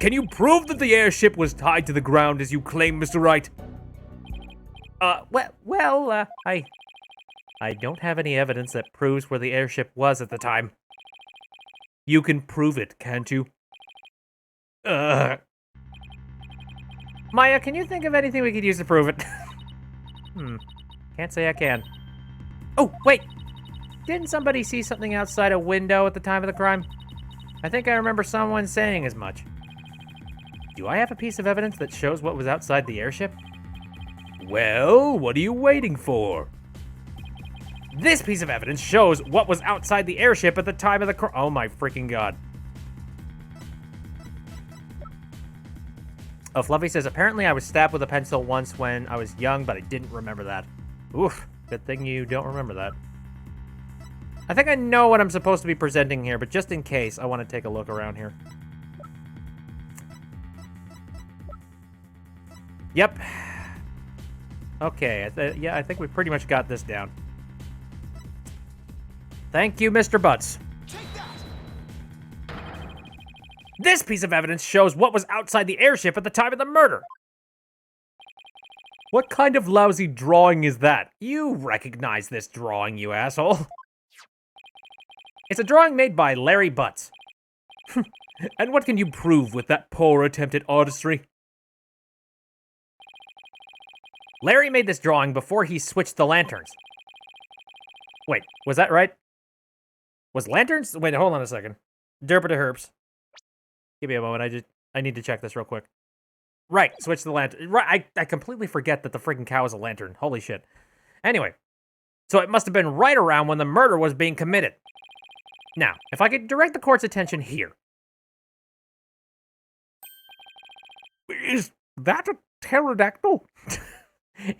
Can you prove that the airship was tied to the ground as you claim, Mr. Wright? I don't have any evidence that proves where the airship was at the time. You can prove it, can't you? Maya, can you think of anything we could use to prove it? Can't say I can. Oh, wait! Didn't somebody see something outside a window at the time of the crime? I think I remember someone saying as much. Do I have a piece of evidence that shows what was outside the airship? Well, what are you waiting for? This piece of evidence shows what was outside the airship at the time of the crime. Oh my freaking God. Oh, Fluffy says, apparently I was stabbed with a pencil once when I was young, but I didn't remember that. Oof, good thing you don't remember that. I think I know what I'm supposed to be presenting here, but just in case, I want to take a look around here. Yep. Okay, yeah, I think we pretty much got this down. Thank you, Mr. Butts. This piece of evidence shows what was outside the airship at the time of the murder. What kind of lousy drawing is that? You recognize this drawing, you asshole. It's a drawing made by Larry Butts. And what can you prove with that poor attempt at artistry? Larry made this drawing before he switched the lanterns. Wait, was that right? Was lanterns? Wait, hold on a second. Derpita herps. Give me a moment, I need to check this real quick. Right, switch the lantern. Right, I completely forget that the freaking cow is a lantern. Holy shit. Anyway, so it must have been right around when the murder was being committed. Now, if I could direct the court's attention here. Is that a pterodactyl?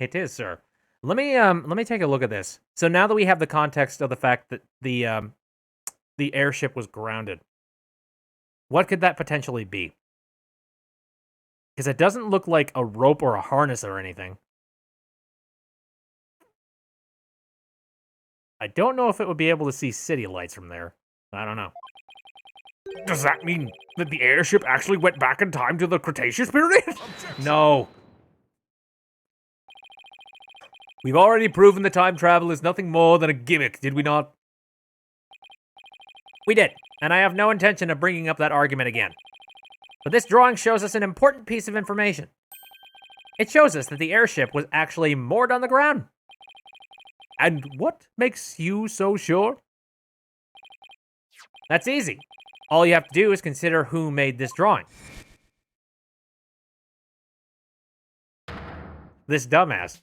It is, sir. Let me take a look at this. So now that we have the context of the fact that the airship was grounded, what could that potentially be? Because it doesn't look like a rope or a harness or anything. I don't know if it would be able to see city lights from there. I don't know. Does that mean that the airship actually went back in time to the Cretaceous period? No. We've already proven that time travel is nothing more than a gimmick, did we not? We did, and I have no intention of bringing up that argument again. But this drawing shows us an important piece of information. It shows us that the airship was actually moored on the ground. And what makes you so sure? That's easy. All you have to do is consider who made this drawing. This dumbass.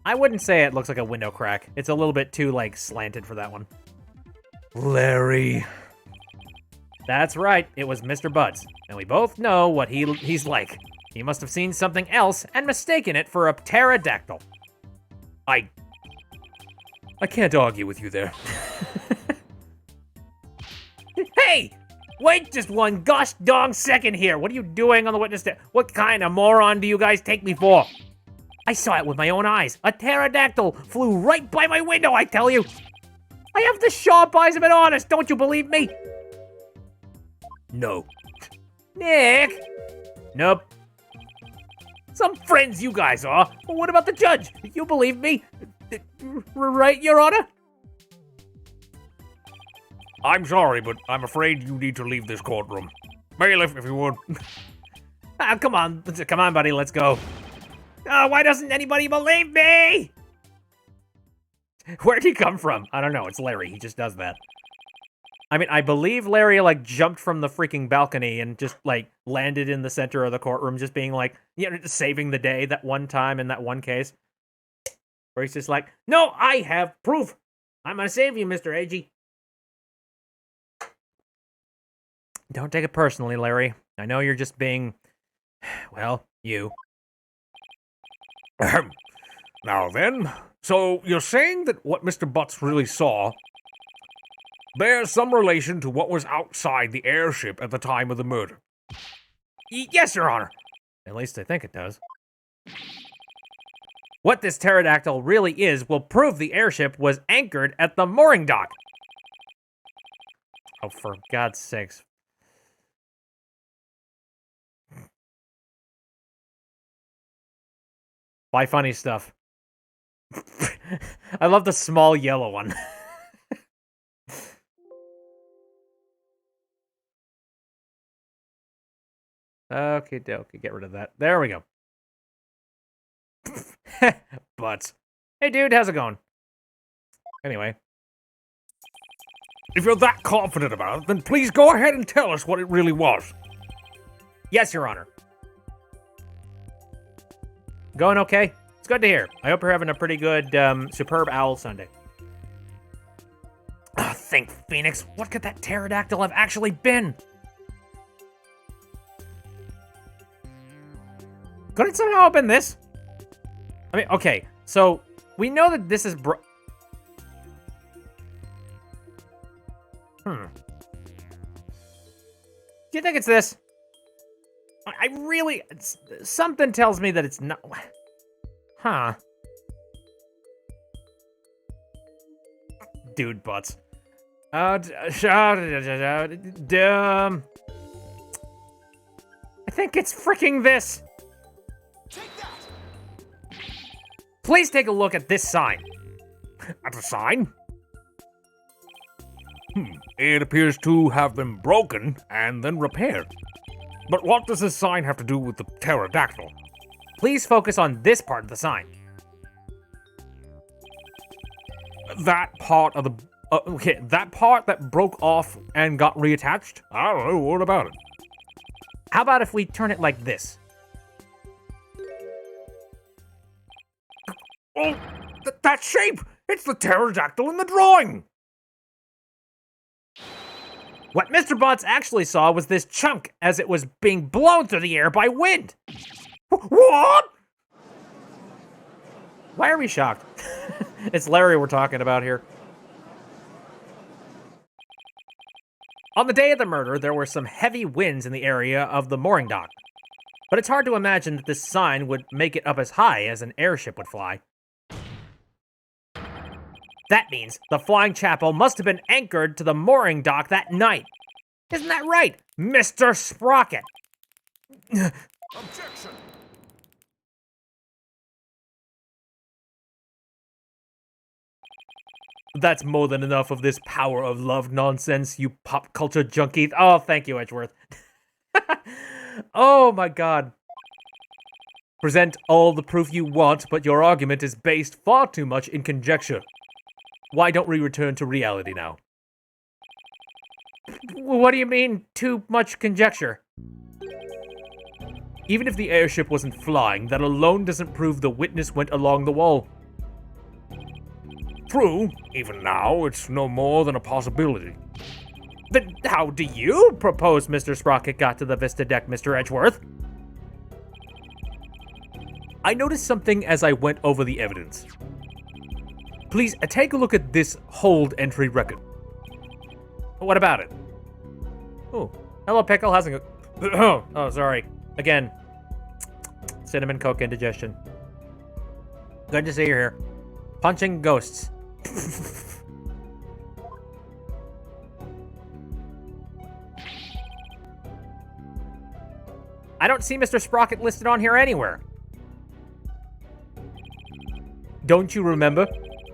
I wouldn't say it looks like a window crack. It's a little bit too, like, slanted for that one. Larry. That's right, it was Mr. Butts. And we both know what he's like. He must have seen something else and mistaken it for a pterodactyl. I can't argue with you there. Hey! Wait just one gosh dong second here. What are you doing on the witness stand? What kind of moron do you guys take me for? I saw it with my own eyes. A pterodactyl flew right by my window, I tell you. I have the sharp eyes of an artist. Don't you believe me? No. Nick? Nope. Some friends you guys are. But what about the judge? You believe me? Right, Your Honor? I'm sorry, but I'm afraid you need to leave this courtroom. Bailiff, if you would. Come on, buddy, let's go. Why doesn't anybody believe me? Where'd he come from? I don't know, it's Larry, he just does that. I mean, I believe Larry, like, jumped from the freaking balcony and just, like, landed in the center of the courtroom, just being like, you know, saving the day that one time in that one case. Where he's just like, no, I have proof. I'm gonna save you, Mr. Agee. Don't take it personally, Larry. I know you're just being, well, you. Now then, so you're saying that what Mr. Butts really saw bears some relation to what was outside the airship at the time of the murder? Yes, Your Honor. At least I think it does. What this pterodactyl really is will prove the airship was anchored at the mooring dock. Oh, for God's sakes. Buy funny stuff. I love the small yellow one. Okay, dokie, get rid of that. There we go. Butts. Hey, dude, how's it going? Anyway. If you're that confident about it, then please go ahead and tell us what it really was. Yes, Your Honor. Going okay? It's good to hear. I hope you're having a pretty good, superb owl Sunday. think, Phoenix. What could that pterodactyl have actually been? Could it somehow have been this? I mean, okay, so we know that this is Do you think it's this? I really... something tells me that it's not... Huh. Dude butts. I think it's freaking this. Please take a look at this sign. At the sign? It appears to have been broken and then repaired. But what does this sign have to do with the pterodactyl? Please focus on this part of the sign. That part of the... okay, that part that broke off and got reattached? I don't know, what about it? How about if we turn it like this? Oh, that shape! It's the pterodactyl in the drawing! What Mr. Bots actually saw was this chunk as it was being blown through the air by wind. What? Why are we shocked? It's Larry we're talking about here. On the day of the murder, there were some heavy winds in the area of the mooring dock. But it's hard to imagine that this sign would make it up as high as an airship would fly. That means the flying chapel must have been anchored to the mooring dock that night. Isn't that right, Mr. Sprocket? Objection! That's more than enough of this power of love nonsense, you pop culture junkie. Oh, thank you, Edgeworth. Oh my god. Present all the proof you want, but your argument is based far too much in conjecture. Why don't we return to reality now? What do you mean, too much conjecture? Even if the airship wasn't flying, that alone doesn't prove the witness went along the wall. True, even now, it's no more than a possibility. Then how do you propose Mr. Sprocket got to the Vista deck, Mr. Edgeworth? I noticed something as I went over the evidence. Please, take a look at this hold entry record. What about it? Oh, hello, Pickle. How's it go? Oh, sorry. Again, cinnamon coke indigestion. Good to see you here. Punching ghosts. I don't see Mr. Sprocket listed on here anywhere. Don't you remember?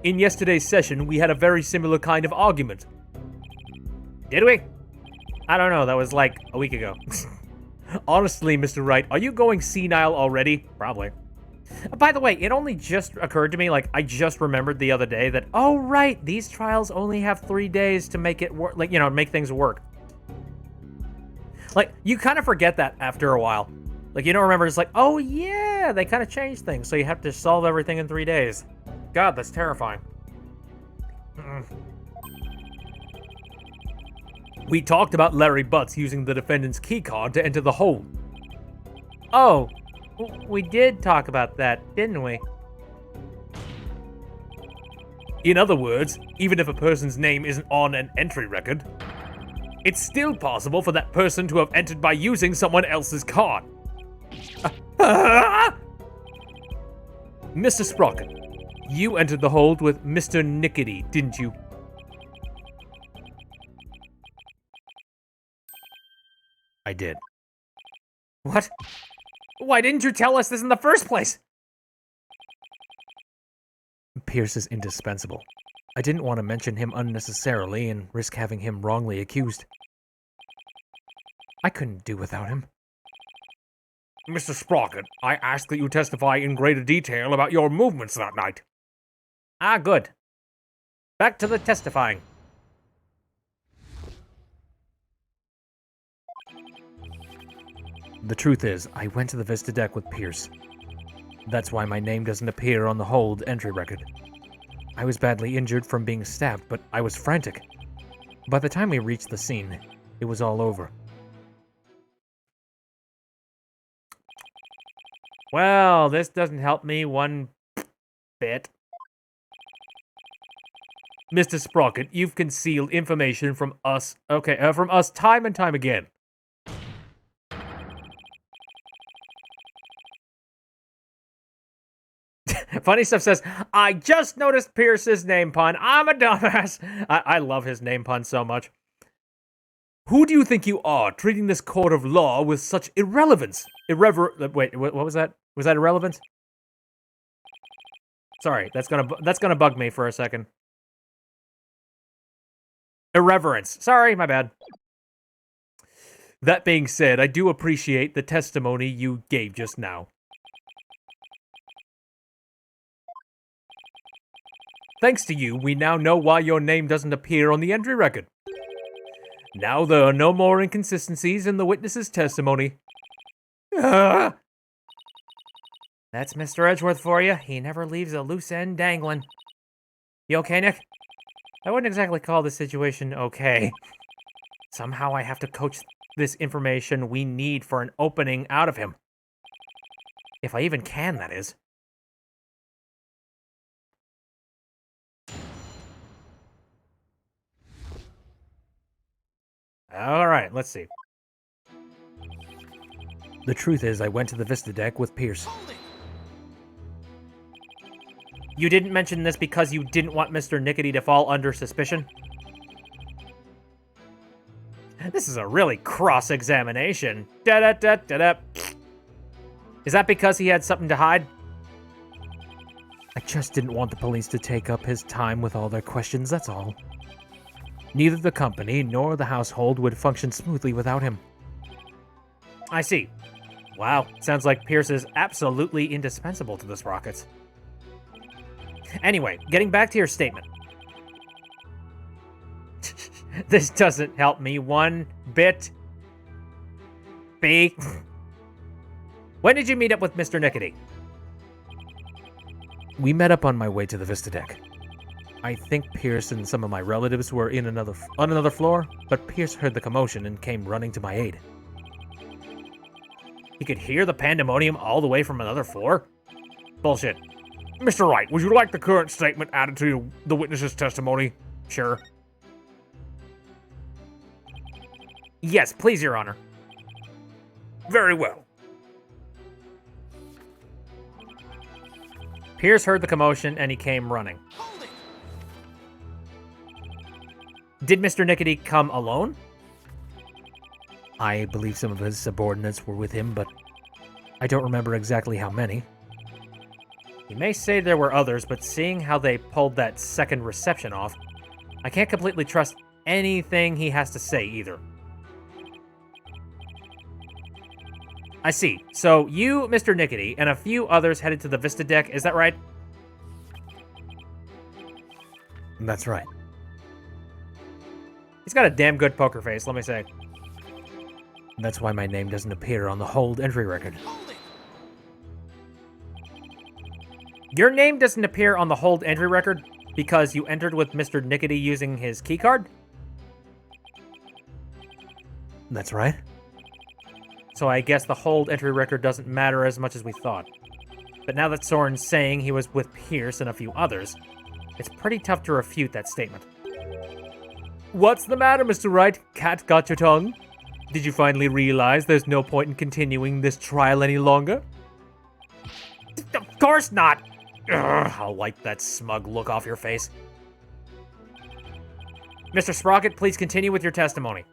In yesterday's session, we had a very similar kind of argument. Did we? I don't know, that was like a week ago. Honestly, Mr. Wright, are you going senile already? Probably. By the way, it only just occurred to me, like, I just remembered the other day that, oh, right, these trials only have 3 days to make it work, like, you know, make things work. Like, you kind of forget that after a while. Like, you don't remember, it's like, oh, yeah, they kind of changed things, so you have to solve everything in 3 days. God, that's terrifying. We talked about Larry Butts using the defendant's keycard to enter the hold. Oh, we did talk about that, didn't we? In other words, even if a person's name isn't on an entry record, it's still possible for that person to have entered by using someone else's card. Mr. Sprocket, you entered the hold with Mr. Nickety, didn't you? I did. What? Why didn't you tell us this in the first place? Pierce is indispensable. I didn't want to mention him unnecessarily and risk having him wrongly accused. I couldn't do without him. Mr. Sprocket, I ask that you testify in greater detail about your movements that night. Ah, good. Back to the testifying. The truth is, I went to the Vista deck with Pierce. That's why my name doesn't appear on the hold entry record. I was badly injured from being stabbed, but I was frantic. By the time we reached the scene, it was all over. Well, this doesn't help me one bit. Mr. Sprocket, you've concealed information from us. Okay, from us time and time again. Funny Stuff says, I just noticed Pierce's name pun. I'm a dumbass. I love his name pun so much. Who do you think you are, treating this court of law with such irrelevance? Wait, what was that? Was that irrelevant? Sorry, that's gonna bug me for a second. Irreverence. Sorry, my bad. That being said, I do appreciate the testimony you gave just now. Thanks to you, we now know why your name doesn't appear on the entry record. Now there are no more inconsistencies in the witness's testimony. That's Mr. Edgeworth for you. He never leaves a loose end dangling. You okay, Nick? I wouldn't exactly call this situation okay. Somehow I have to coach this information we need for an opening out of him. If I even can, that is. Alright, let's see. The truth is, I went to the Vista deck with Pierce. You didn't mention this because you didn't want Mr. Nickety to fall under suspicion? This is a really cross-examination. Da-da-da-da-da. Is that because he had something to hide? I just didn't want the police to take up his time with all their questions, that's all. Neither the company nor the household would function smoothly without him. I see. Wow, sounds like Pierce is absolutely indispensable to the Sprockets. Anyway, getting back to your statement. This doesn't help me one bit. B. When did you meet up with Mr. Nickety? We met up on my way to the Vista deck. I think Pierce and some of my relatives were on another floor, but Pierce heard the commotion and came running to my aid. You could hear the pandemonium all the way from another floor? Bullshit. Mr. Wright, would you like the current statement added to the witness's testimony? Sure. Yes, please, Your Honor. Very well. Pierce heard the commotion and he came running. Did Mr. Nickety come alone? I believe some of his subordinates were with him, but I don't remember exactly how many. You may say there were others, but seeing how they pulled that second reception off, I can't completely trust anything he has to say either. I see. So you, Mr. Nickety, and a few others headed to the Vista deck, is that right? That's right. He's got a damn good poker face, let me say. That's why my name doesn't appear on the hold entry record. Your name doesn't appear on the hold entry record because you entered with Mr. Nickety using his keycard? That's right. So I guess the hold entry record doesn't matter as much as we thought. But now that Soren's saying he was with Pierce and a few others, it's pretty tough to refute that statement. What's the matter, Mr. Wright? Cat got your tongue? Did you finally realize there's no point in continuing this trial any longer? Of course not! Ugh, I'll wipe that smug look off your face. Mr. Sprocket, please continue with your testimony.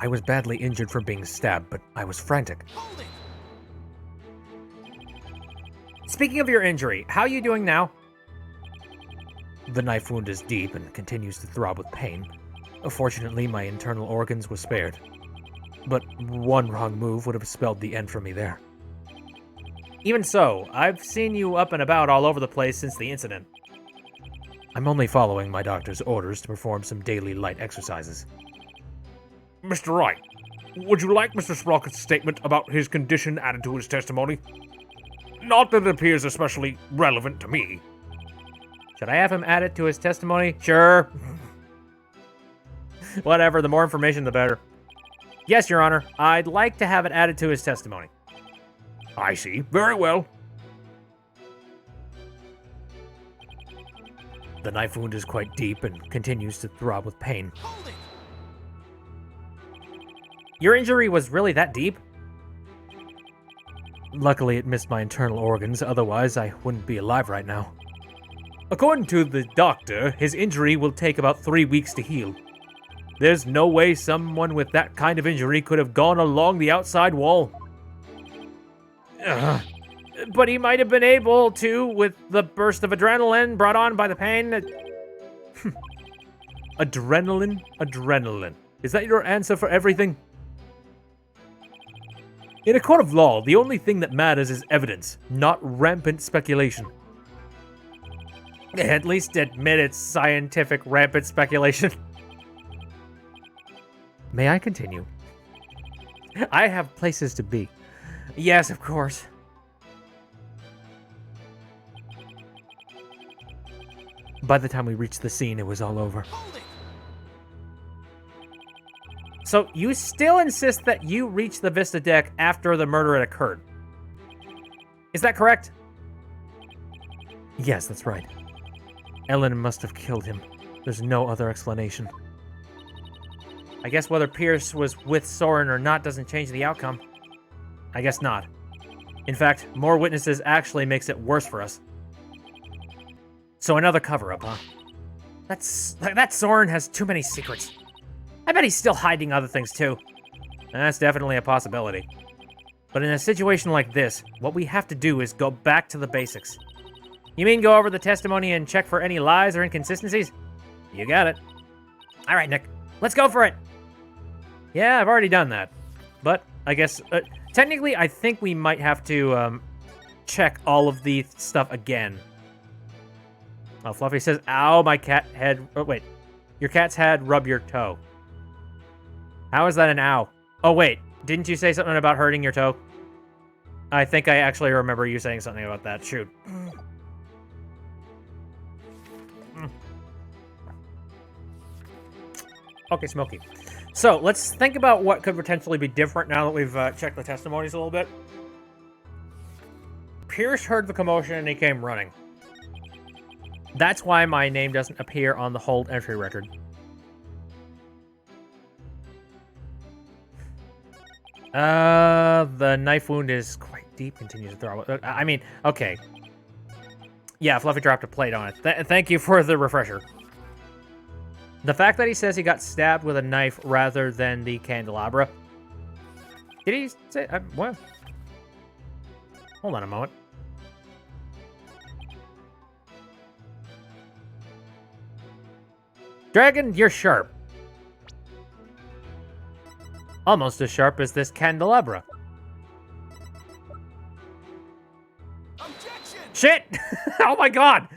I was badly injured from being stabbed, but I was frantic. Speaking of your injury, how are you doing now? The knife wound is deep and continues to throb with pain. Fortunately, my internal organs were spared. But one wrong move would have spelled the end for me there. Even so, I've seen you up and about all over the place since the incident. I'm only following my doctor's orders to perform some daily light exercises. Mr. Wright, would you like Mr. Sprocket's statement about his condition added to his testimony? Not that it appears especially relevant to me. Should I have him add it to his testimony? Sure. Whatever, the more information, the better. Yes, Your Honor. I'd like to have it added to his testimony. I see. Very well. The knife wound is quite deep and continues to throb with pain. Hold it! Your injury was really that deep? Luckily, it missed my internal organs, otherwise I wouldn't be alive right now. According to the doctor, his injury will take about 3 weeks to heal. There's no way someone with that kind of injury could have gone along the outside wall. But he might have been able to with the burst of adrenaline brought on by the pain. Adrenaline? Adrenaline. Is that your answer for everything? In a court of law, the only thing that matters is evidence, not rampant speculation. At least admit it's scientific rampant speculation. May I continue? I have places to be. Yes, of course. By the time we reached the scene, it was all over. Hold it! So you still insist that you reached the Vista deck after the murder had occurred? Is that correct? Yes, that's right. Ellen must have killed him. There's no other explanation. I guess whether Pierce was with Soren or not doesn't change the outcome. I guess not. In fact, more witnesses actually makes it worse for us. So another cover-up, huh? That Soren has too many secrets. I bet he's still hiding other things too. That's definitely a possibility. But in a situation like this, what we have to do is go back to the basics. You mean go over the testimony and check for any lies or inconsistencies? You got it. All right, Nick, let's go for it. Yeah, I've already done that. But I guess, technically, I think we might have to check all of the stuff again. Oh, Fluffy says, ow, my cat head. Oh, wait. Your cat's head rub your toe. How is that an ow? Oh, wait. Didn't you say something about hurting your toe? I think I actually remember you saying something about that. Shoot. Okay, Smokey. So, let's think about what could potentially be different now that we've checked the testimonies a little bit. Pierce heard the commotion and he came running. That's why my name doesn't appear on the hold entry record. The knife wound is quite deep. Continues to throw. I mean, okay. Yeah, Fluffy dropped a plate on it. Thank you for the refresher. The fact that he says he got stabbed with a knife rather than the candelabra. Did he say... what? Hold on a moment. Dragon, you're sharp. Almost as sharp as this candelabra. Objection! Shit! Oh my god!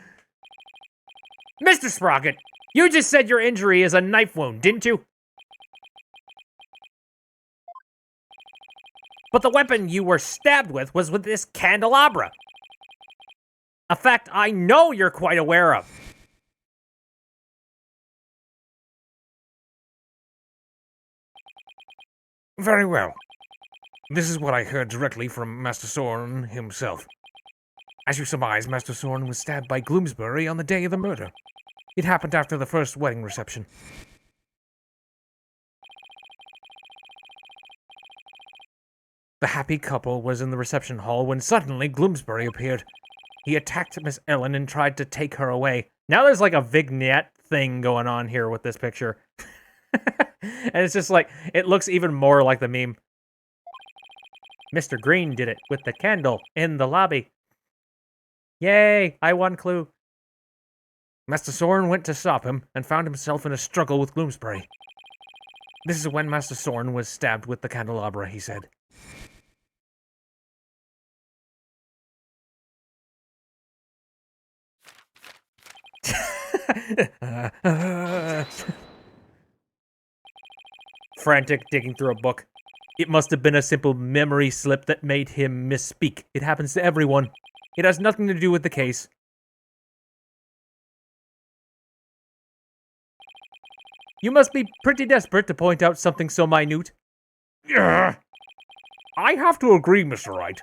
Mr. Sprocket, you just said your injury is a knife wound, didn't you? But the weapon you were stabbed with was with this candelabra. A fact I know you're quite aware of. Very well. This is what I heard directly from Master Soren himself. As you surmise, Master Soren was stabbed by Gloomsbury on the day of the murder. It happened after the first wedding reception. The happy couple was in the reception hall when suddenly Gloomsbury appeared. He attacked Miss Ellen and tried to take her away. Now there's like a vignette thing going on here with this picture. And it's just like, it looks even more like the meme. Mr. Green did it with the candle in the lobby. Yay, I won clue. Master Soren went to stop him and found himself in a struggle with Gloomsbury. This is when Master Soren was stabbed with the candelabra, he said. Frantic, digging through a book. It must have been a simple memory slip that made him misspeak. It happens to everyone. It has nothing to do with the case. You must be pretty desperate to point out something so minute. Yeah. I have to agree, Mr. Wright.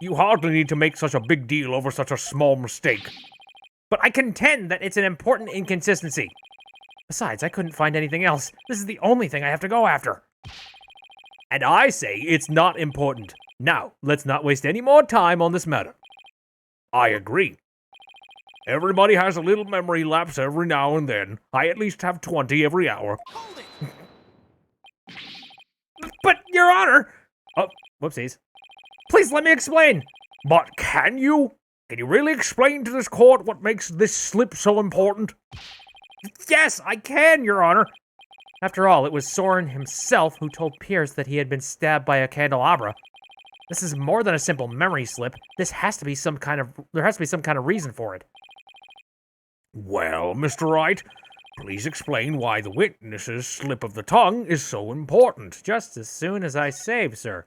You hardly need to make such a big deal over such a small mistake. But I contend that it's an important inconsistency. Besides, I couldn't find anything else. This is the only thing I have to go after. And I say it's not important. Now, let's not waste any more time on this matter. I agree. Everybody has a little memory lapse every now and then. I at least have 20 every hour. Hold it! But, Your Honor! Oh, whoopsies. Please let me explain. But can you? Can you really explain to this court what makes this slip so important? Yes, I can, Your Honor. After all, it was Soren himself who told Pierce that he had been stabbed by a candelabra. This is more than a simple memory slip. There has to be some kind of reason for it. Well, Mr. Wright, please explain why the witness's slip of the tongue is so important. Just as soon as I save, sir.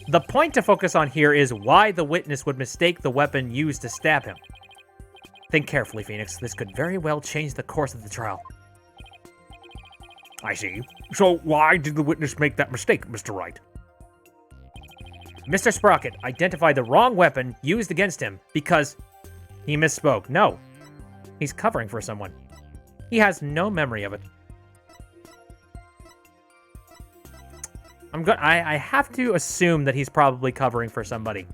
The point to focus on here is why the witness would mistake the weapon used to stab him. Think carefully, Phoenix. This could very well change the course of the trial. I see. So why did the witness make that mistake, Mr. Wright? Mr. Sprocket identified the wrong weapon used against him because he misspoke. No, he's covering for someone. He has no memory of it. I have to assume that he's probably covering for somebody.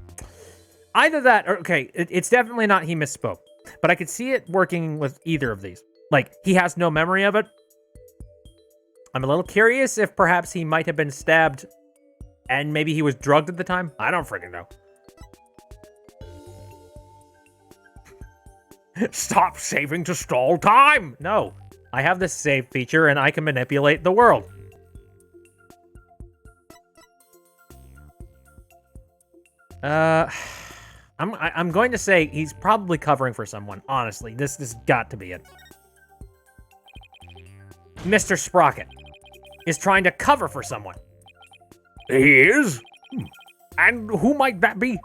Either that, or, okay, it's definitely not he misspoke. But I could see it working with either of these. Like, he has no memory of it. I'm a little curious if perhaps he might have been stabbed and maybe he was drugged at the time. I don't freaking know. Stop saving to stall time! No, I have this save feature and I can manipulate the world. I'm going to say he's probably covering for someone. Honestly, this has got to be it. Mr. Sprocket is trying to cover for someone. He is? And who might that be?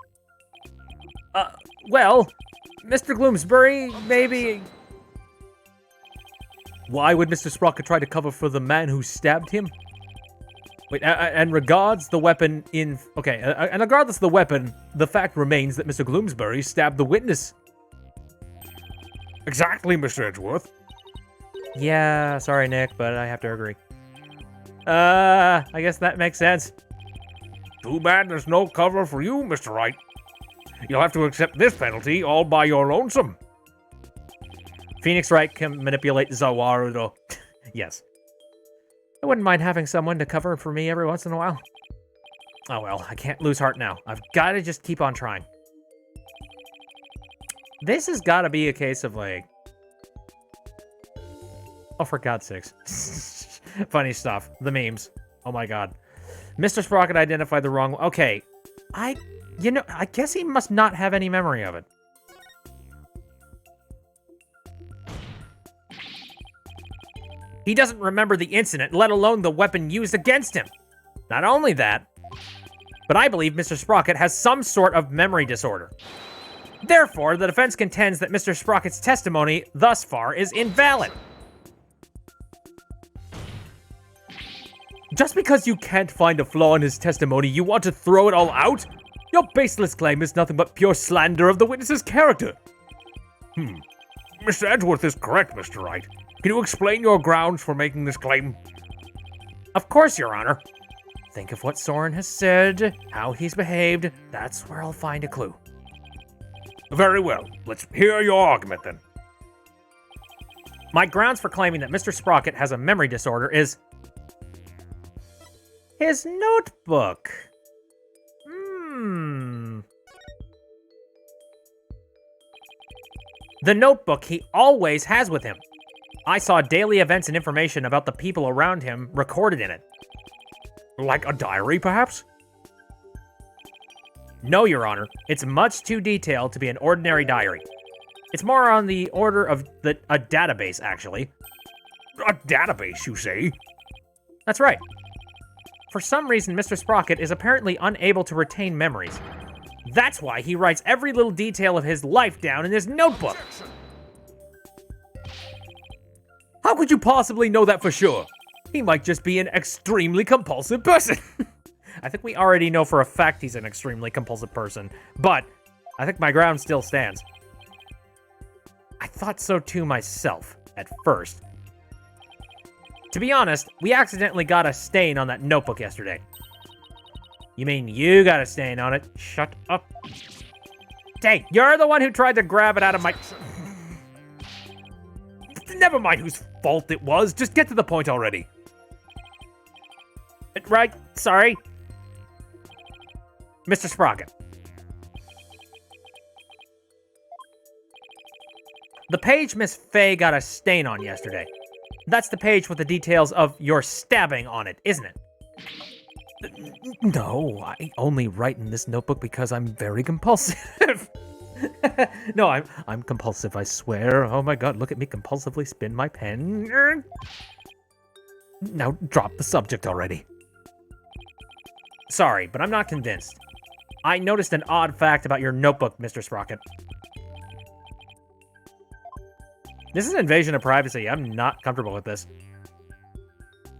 Well, Mr. Gloomsbury, maybe. Why would Mr. Sprocket try to cover for the man who stabbed him? Wait, and regards the weapon in... Okay, and regardless of the weapon, the fact remains that Mr. Gloomsbury stabbed the witness. Exactly, Mr. Edgeworth. Yeah, sorry, Nick, but I have to agree. I guess that makes sense. Too bad there's no cover for you, Mr. Wright. You'll have to accept this penalty all by your lonesome. Phoenix Wright can manipulate Zawarudo. Yes. I wouldn't mind having someone to cover for me every once in a while. Oh well, I can't lose heart now. I've got to just keep on trying. This has got to be a case of like... Oh, for God's sakes. Funny stuff. The memes. Oh my God. Mr. Sprocket identified the wrong... Okay. I guess he must not have any memory of it. He doesn't remember the incident, let alone the weapon used against him. Not only that, but I believe Mr. Sprocket has some sort of memory disorder. Therefore, the defense contends that Mr. Sprocket's testimony thus far is invalid. Just because you can't find a flaw in his testimony, you want to throw it all out? Your baseless claim is nothing but pure slander of the witness's character. Mr. Edgeworth is correct, Mr. Wright. Can you explain your grounds for making this claim? Of course, Your Honor. Think of what Soren has said, how he's behaved. That's where I'll find a clue. Very well. Let's hear your argument, then. My grounds for claiming that Mr. Sprocket has a memory disorder is... his notebook. The notebook he always has with him. I saw daily events and information about the people around him recorded in it. Like a diary, perhaps? No, Your Honor. It's much too detailed to be an ordinary diary. It's more on the order of a database, actually. A database, you say? That's right. For some reason, Mr. Sprocket is apparently unable to retain memories. That's why he writes every little detail of his life down in his notebook. How could you possibly know that for sure? He might just be an extremely compulsive person. I think we already know for a fact he's an extremely compulsive person, but I think my ground still stands. I thought so too myself, at first. To be honest, we accidentally got a stain on that notebook yesterday. You mean you got a stain on it? Shut up. Hey, you're the one who tried to grab it out of my... Never mind whose fault it was, just get to the point already. Right, sorry. Mr. Sprocket. The page Miss Faye got a stain on yesterday. That's the page with the details of your stabbing on it, isn't it? No, I only write in this notebook because I'm very compulsive. No, I'm compulsive, I swear. Oh my god, look at me compulsively spin my pen. Now drop the subject already. Sorry, but I'm not convinced. I noticed an odd fact about your notebook, Mr. Sprocket. This is an invasion of privacy. I'm not comfortable with this.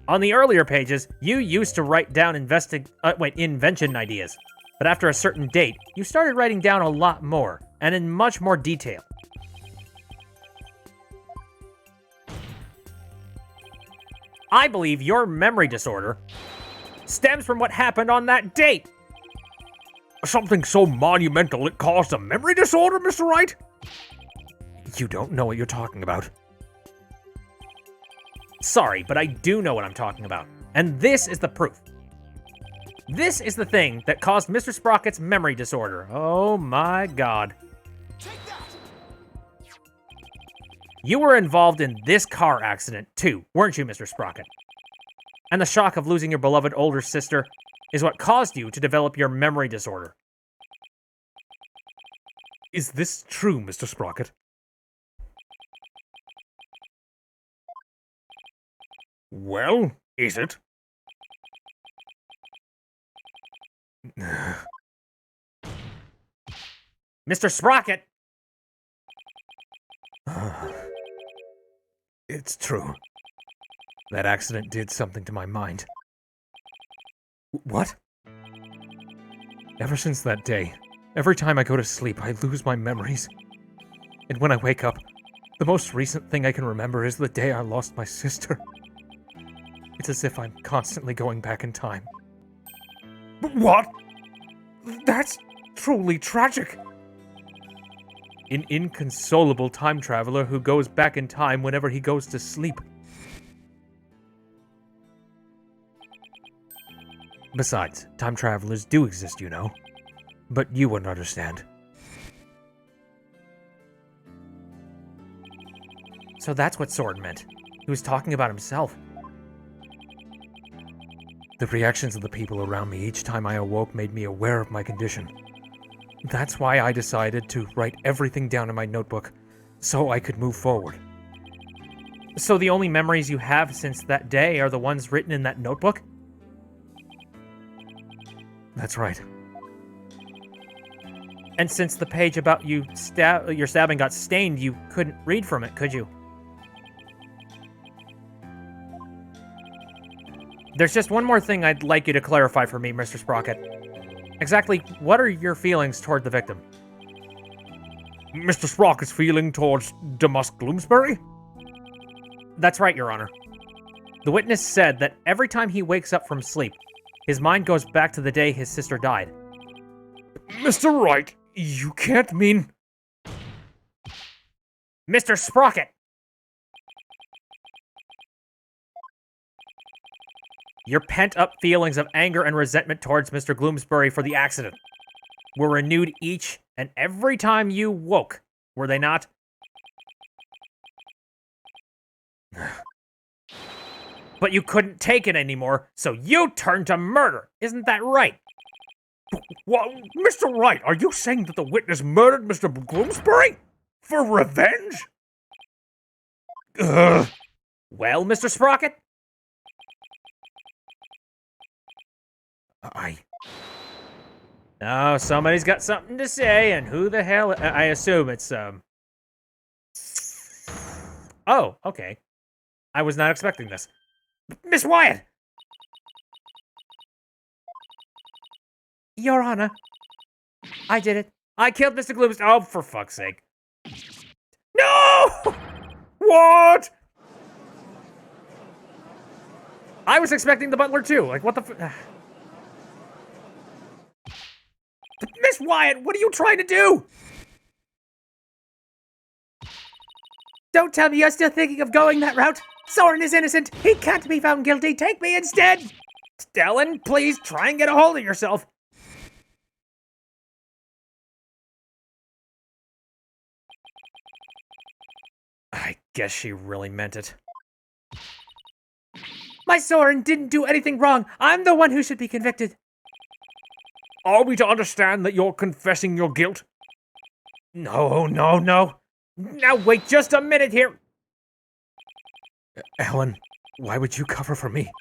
On the earlier pages, you used to write down invention ideas. But after a certain date, you started writing down a lot more, and in much more detail. I believe your memory disorder stems from what happened on that date. Something so monumental it caused a memory disorder, Mr. Wright? You don't know what you're talking about. Sorry, but I do know what I'm talking about. And this is the proof. This is the thing that caused Mr. Sprocket's memory disorder. Oh my god. You were involved in this car accident too, weren't you, Mr. Sprocket? And the shock of losing your beloved older sister is what caused you to develop your memory disorder. Is this true, Mr. Sprocket? Well, is it? Mr. Sprocket! It's true. That accident did something to my mind. What? Ever since that day, every time I go to sleep, I lose my memories. And when I wake up, the most recent thing I can remember is the day I lost my sister. It's as if I'm constantly going back in time. What? That's truly tragic. An inconsolable time traveler who goes back in time whenever he goes to sleep. Besides, time travelers do exist, you know. But you wouldn't understand. So that's what Sword meant. He was talking about himself. The reactions of the people around me each time I awoke made me aware of my condition. That's why I decided to write everything down in my notebook, so I could move forward. So the only memories you have since that day are the ones written in that notebook? That's right. And since the page about your stabbing got stained, you couldn't read from it, could you? There's just one more thing I'd like you to clarify for me, Mr. Sprocket. Exactly what are your feelings toward the victim? Mr. Sprocket's feeling towards Tomas Gloomsbury? That's right, Your Honor. The witness said that every time he wakes up from sleep, his mind goes back to the day his sister died. Mr. Wright, you can't mean... Mr. Sprocket! Your pent-up feelings of anger and resentment towards Mr. Gloomsbury for the accident were renewed each and every time you woke, were they not? But you couldn't take it anymore, so you turned to murder. Isn't that right? Well, Mr. Wright, are you saying that the witness murdered Mr. Gloomsbury? For revenge? Ugh. Well, Mr. Sprocket? Oh, somebody's got something to say, and who the hell? I assume it's, Oh, okay. I was not expecting this. Miss Wyatt! Your Honor, I did it. I killed Mr. Gloom's. Oh, for fuck's sake. No! What? I was expecting the butler too. Like, what the Miss Wyatt, what are you trying to do? Don't tell me you're still thinking of going that route. Soren is innocent. He can't be found guilty. Take me instead. Ellen, please try and get a hold of yourself. I guess she really meant it. My Soren didn't do anything wrong. I'm the one who should be convicted. Are we to understand that you're confessing your guilt? No. Now wait just a minute here. Ellen, why would you cover for me?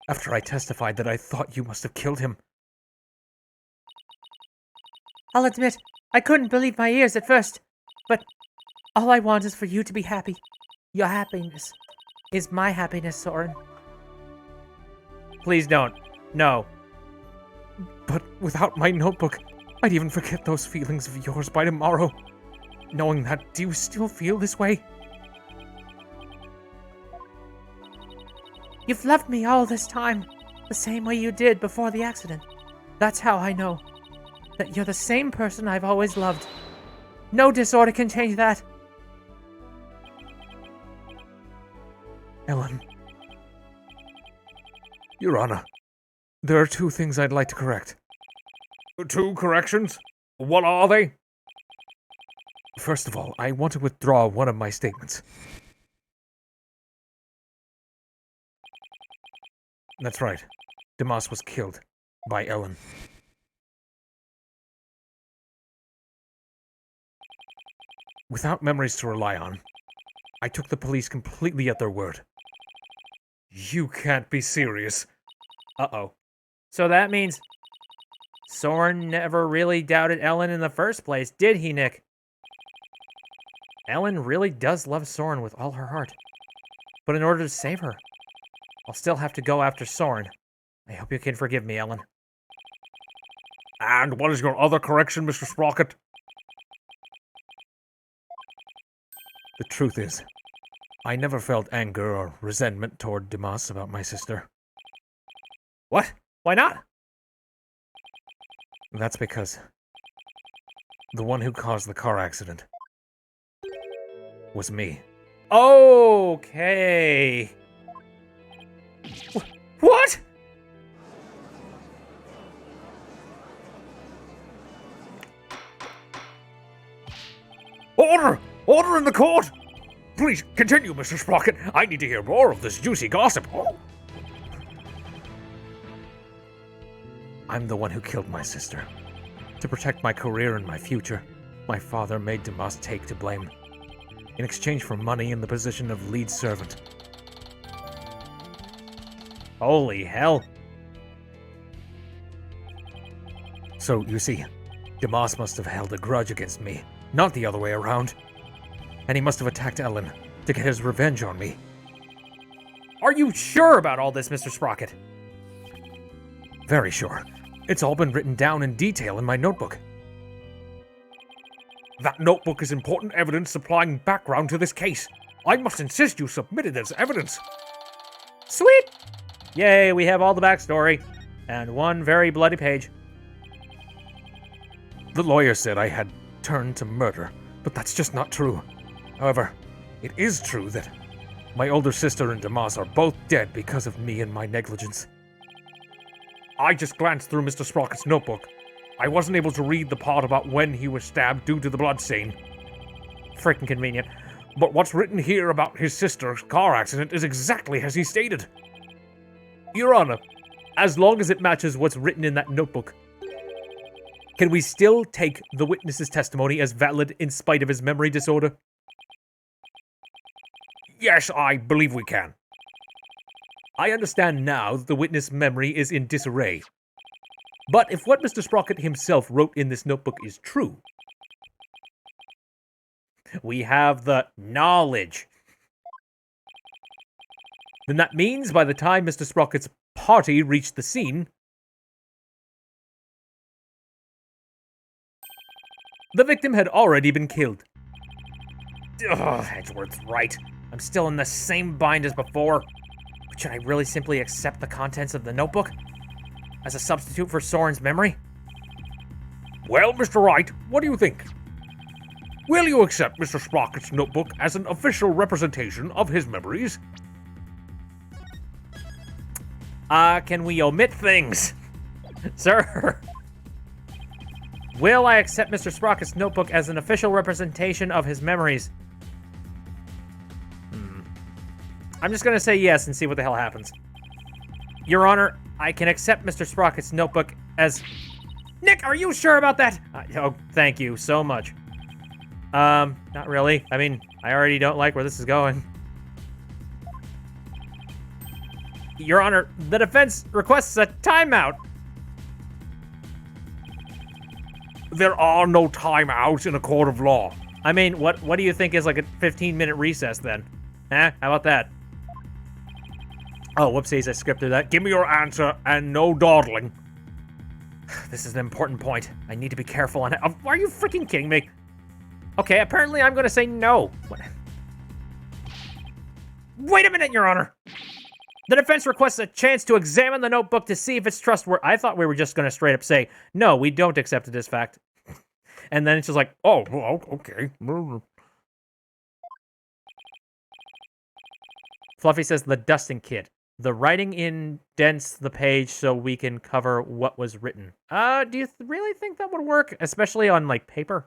After I testified that I thought you must have killed him. I'll admit, I couldn't believe my ears at first, but all I want is for you to be happy. Your happiness is my happiness, Soren. Please don't. No. But without my notebook, I'd even forget those feelings of yours by tomorrow. Knowing that, do you still feel this way? You've loved me all this time, the same way you did before the accident. That's how I know that you're the same person I've always loved. No disorder can change that. Ellen. Your Honor, there are two things I'd like to correct. Two corrections? What are they? First of all, I want to withdraw one of my statements. That's right. Tomas was killed by Ellen. Without memories to rely on, I took the police completely at their word. You can't be serious. Uh-oh. So that means Soren never really doubted Ellen in the first place, did he, Nick? Ellen really does love Soren with all her heart. But in order to save her, I'll still have to go after Soren. I hope you can forgive me, Ellen. And what is your other correction, Mr. Sprocket? The truth is, I never felt anger or resentment toward Tomas about my sister. What? Why not? That's because the one who caused the car accident was me. Okay. What? Order! Order in the court! Please, continue, Mr. Sprocket. I need to hear more of this juicy gossip. Oh. I'm the one who killed my sister. To protect my career and my future, my father made Tomas take to blame. In exchange for money and the position of lead servant. Holy hell. So, you see, Tomas must have held a grudge against me, not the other way around. And he must have attacked Ellen to get his revenge on me. Are you sure about all this, Mr. Sprocket? Very sure. It's all been written down in detail in my notebook. That notebook is important evidence supplying background to this case. I must insist you submit it as evidence. Sweet! Yay, we have all the backstory. And one very bloody page. The lawyer said I had turned to murder, but that's just not true. However, it is true that my older sister and Tomas are both dead because of me and my negligence. I just glanced through Mr. Sprocket's notebook. I wasn't able to read the part about when he was stabbed due to the blood stain. Frickin' convenient. But what's written here about his sister's car accident is exactly as he stated. Your Honor, as long as it matches what's written in that notebook, can we still take the witness's testimony as valid in spite of his memory disorder? Yes, I believe we can. I understand now that the witness' memory is in disarray. But if what Mr. Sprocket himself wrote in this notebook is true, we have the knowledge. then that means by the time Mr. Sprocket's party reached the scene, the victim had already been killed. Ugh, Edgeworth's right. I'm still in the same bind as before. But should I really simply accept the contents of the notebook as a substitute for Soren's memory? Well, Mr. Wright, what do you think? Will you accept Mr. Sprocket's notebook as an official representation of his memories? Can we omit things? Sir? Will I accept Mr. Sprocket's notebook as an official representation of his memories? I'm just gonna say yes and see what the hell happens. Your Honor, I can accept Mr. Sprocket's notebook as... Nick, are you sure about that? Oh, thank you so much. Not really. I mean, I already don't like where this is going. Your Honor, the defense requests a timeout. There are no timeouts in a court of law. I mean, what do you think is like a 15-minute recess then? Huh? How about that? Oh, whoopsies, I scripted that. Give me your answer and no dawdling. This is an important point. I need to be careful on it. Are you freaking kidding me? Okay, apparently I'm gonna say no. What? Wait a minute, Your Honor! The defense requests a chance to examine the notebook to see if it's trustworthy. I thought we were just gonna straight up say, no, we don't accept it as fact. And then it's just like, oh, well, okay. Fluffy says the dusting kit. The writing indents the page so we can cover what was written. Do you really think that would work? Especially on, like, paper?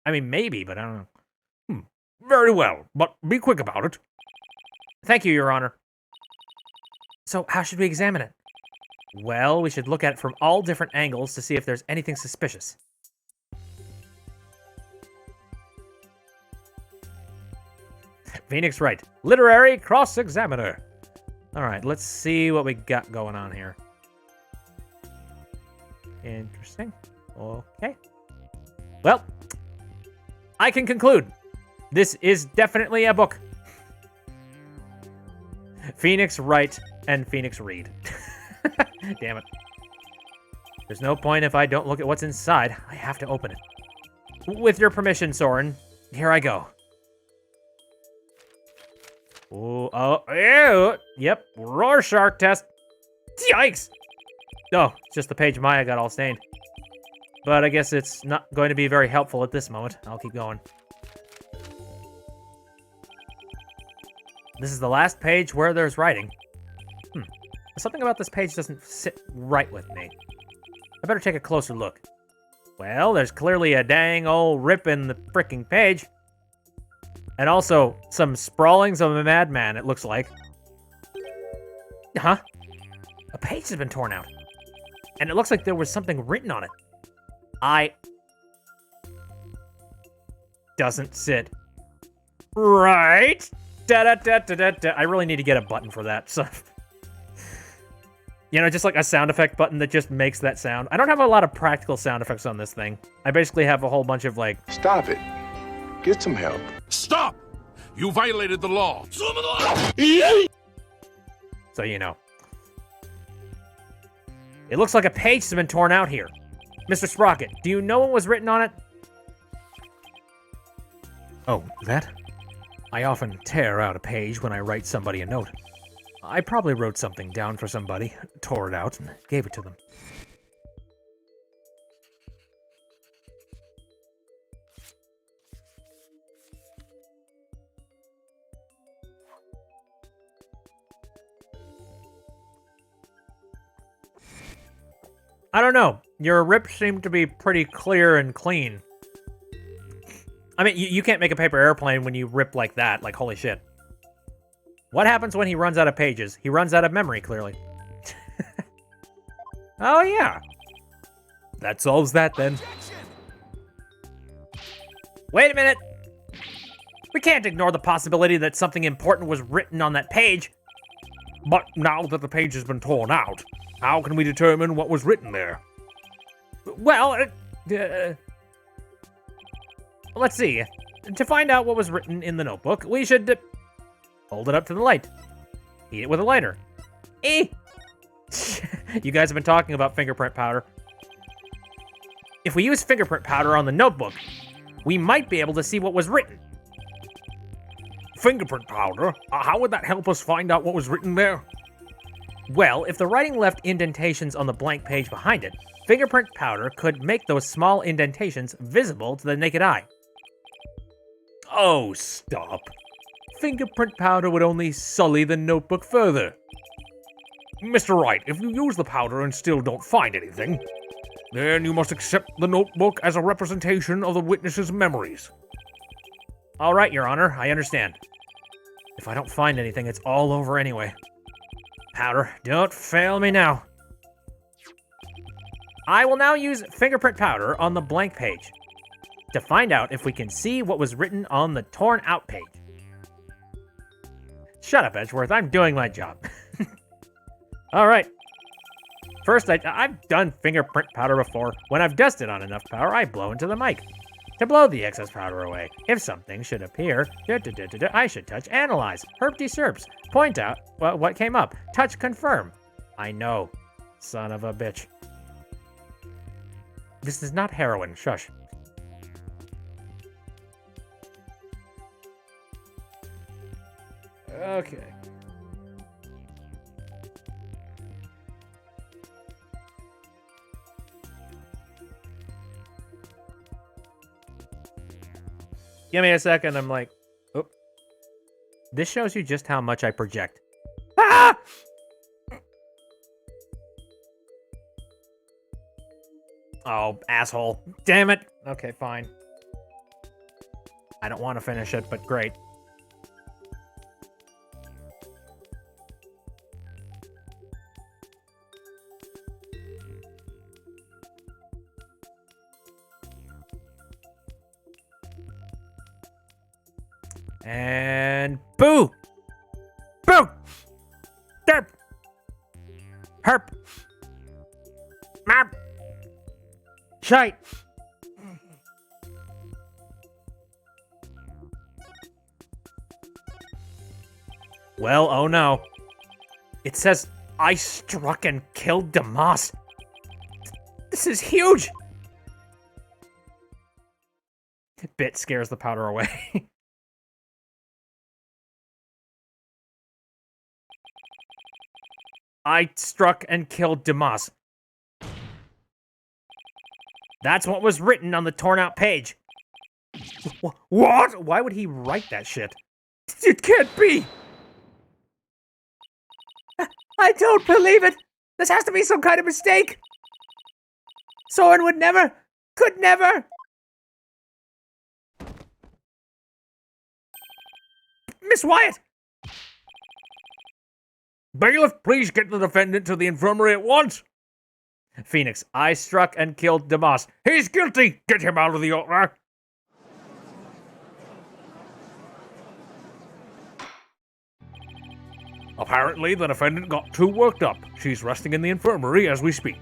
I mean, maybe, but I don't know. Very well, but be quick about it. Thank you, Your Honor. So, how should we examine it? Well, we should look at it from all different angles to see if there's anything suspicious. Phoenix Wright, literary cross-examiner. All right, let's see what we got going on here. Interesting. Okay. Well, I can conclude. This is definitely a book. Phoenix Wright and Phoenix Reed. Damn it. There's no point if I don't look at what's inside. I have to open it. With your permission, Soren, here I go. Oh, ew. Yep, Rorschach test. Yikes! Oh, it's just the page Maya got all stained. But I guess it's not going to be very helpful at this moment. I'll keep going. This is the last page where there's writing. Something about this page doesn't sit right with me. I better take a closer look. Well, there's clearly a dang old rip in the frickin' page. And also, some sprawlings of a madman, it looks like. Huh? A page has been torn out. And it looks like there was something written on it. Doesn't sit right. Da-da-da-da-da-da. I really need to get a button for that. So, you know, just like a sound effect button that just makes that sound. I don't have a lot of practical sound effects on this thing. I basically have a whole bunch of, like... Stop it. Get some help. Stop! You violated the law. So, you know. It looks like a page has been torn out here. Mr. Sprocket, do you know what was written on it? Oh, that? I often tear out a page when I write somebody a note. I probably wrote something down for somebody, tore it out, and gave it to them. I don't know. Your rips seem to be pretty clear and clean. I mean, you can't make a paper airplane when you rip like that. Like, holy shit. What happens when he runs out of pages? He runs out of memory, clearly. Oh, yeah. That solves that, then. Wait a minute. We can't ignore the possibility that something important was written on that page. But now that the page has been torn out, how can we determine what was written there? Well, let's see. To find out what was written in the notebook, we should hold it up to the light. Heat it with a lighter. You guys have been talking about fingerprint powder. If we use fingerprint powder on the notebook, we might be able to see what was written. Fingerprint powder? How would that help us find out what was written there? Well, if the writing left indentations on the blank page behind it, fingerprint powder could make those small indentations visible to the naked eye. Oh, stop. Fingerprint powder would only sully the notebook further. Mr. Wright, if you use the powder and still don't find anything, then you must accept the notebook as a representation of the witness's memories. All right, Your Honor, I understand. If I don't find anything, it's all over anyway. Powder, don't fail me now. I will now use fingerprint powder on the blank page to find out if we can see what was written on the torn out page. Shut up, Edgeworth, I'm doing my job. All right. First, I've done fingerprint powder before. When I've dusted on enough powder, I blow into the mic to blow the excess powder away. If something should appear, I should touch analyze, herpty serps, point out what came up, touch confirm. I know, son of a bitch. This is not heroin, shush. Okay. Give me a second, I'm like, oh. This shows you just how much I project. Ah! Oh, asshole. Damn it. Okay, fine. I don't want to finish it, but great. And boo! Boo! Derp! Herp! Marp! Shite! Well, oh no. It says, I struck and killed Tomas. This is huge! Bit scares the powder away. I struck and killed Tomas. That's what was written on the torn out page. What? Why would he write that shit? It can't be! I don't believe it! This has to be some kind of mistake! Soren would never, could never! Miss Wyatt! Bailiff, please get the defendant to the infirmary at once. Phoenix, I struck and killed Tomas. He's guilty! Get him out of the altar! Apparently, the defendant got too worked up. She's resting in the infirmary as we speak.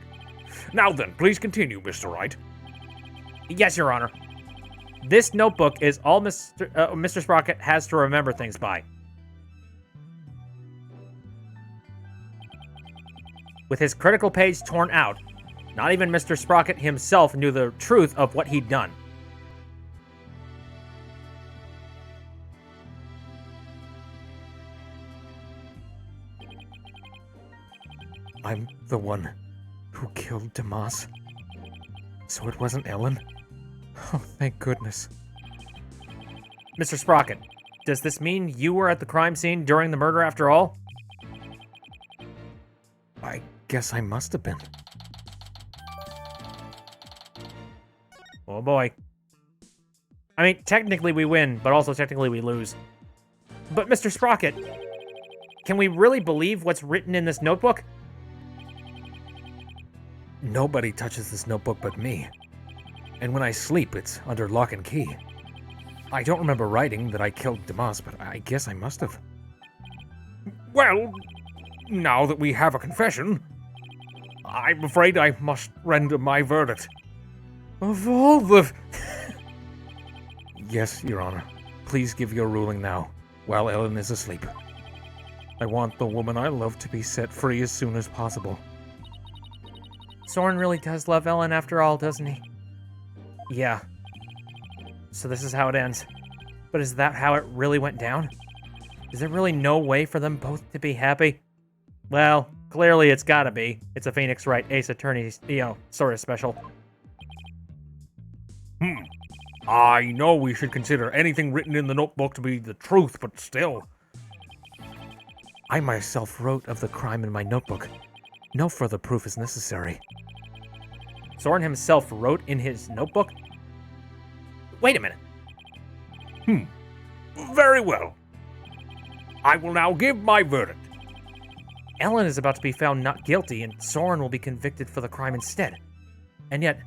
Now then, please continue, Mr. Wright. Yes, Your Honor. This notebook is all Mr. Sprocket has to remember things by. With his critical page torn out, not even Mr. Sprocket himself knew the truth of what he'd done. I'm the one who killed Tomas. So it wasn't Ellen? Oh, thank goodness. Mr. Sprocket, does this mean you were at the crime scene during the murder after all? I guess I must have been. Oh boy. I mean, technically we win, but also technically we lose. But Mr. Sprocket, can we really believe what's written in this notebook? Nobody touches this notebook but me. And when I sleep, it's under lock and key. I don't remember writing that I killed Tomas, but I guess I must have. Well, now that we have a confession, I'm afraid I must render my verdict. Of all the... Yes, Your Honor. Please give your ruling now, while Ellen is asleep. I want the woman I love to be set free as soon as possible. Soren really does love Ellen after all, doesn't he? Yeah. So this is how it ends. But is that how it really went down? Is there really no way for them both to be happy? Well, clearly it's gotta be. It's a Phoenix Wright Ace Attorney, sort of special. I know we should consider anything written in the notebook to be the truth, but still. I myself wrote of the crime in my notebook. No further proof is necessary. Soren himself wrote in his notebook? Wait a minute. Very well. I will now give my verdict. Ellen is about to be found not guilty, and Soren will be convicted for the crime instead. And yet,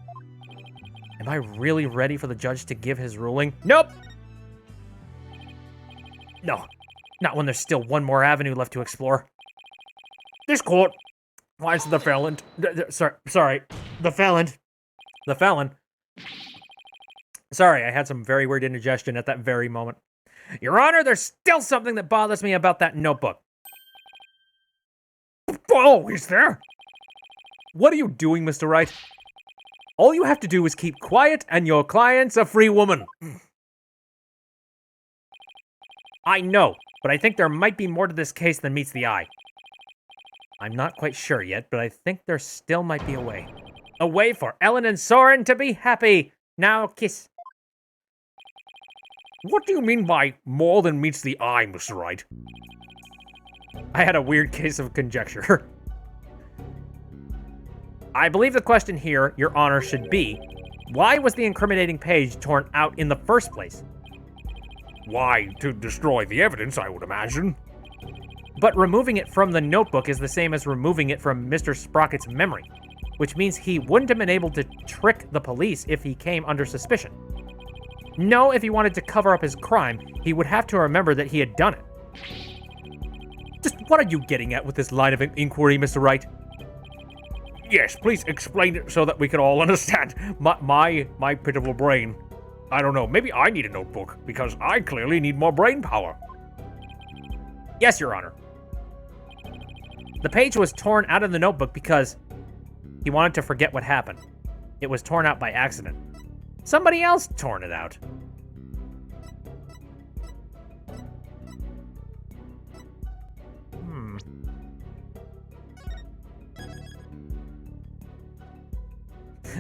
am I really ready for the judge to give his ruling? Nope! No, not when there's still one more avenue left to explore. This court finds the felon... The felon. Sorry, I had some very weird indigestion at that very moment. Your Honor, there's still something that bothers me about that notebook. Oh, is there? What are you doing, Mr. Wright? All you have to do is keep quiet, and your client's a free woman. I know, but I think there might be more to this case than meets the eye. I'm not quite sure yet, but I think there still might be a way. A way for Ellen and Soren to be happy. Now kiss. What do you mean by more than meets the eye, Mr. Wright? I had a weird case of conjecture. I believe the question here, Your Honor, should be, why was the incriminating page torn out in the first place? Why, to destroy the evidence, I would imagine. But removing it from the notebook is the same as removing it from Mr. Sprockets' memory, which means he wouldn't have been able to trick the police if he came under suspicion. No, if he wanted to cover up his crime, he would have to remember that he had done it. Just what are you getting at with this line of inquiry, Mr. Wright? Yes, please explain it so that we can all understand. My pitiful brain. I don't know, maybe I need a notebook, because I clearly need more brain power. Yes, Your Honor. The page was torn out of the notebook because he wanted to forget what happened. It was torn out by accident. Somebody else torn it out.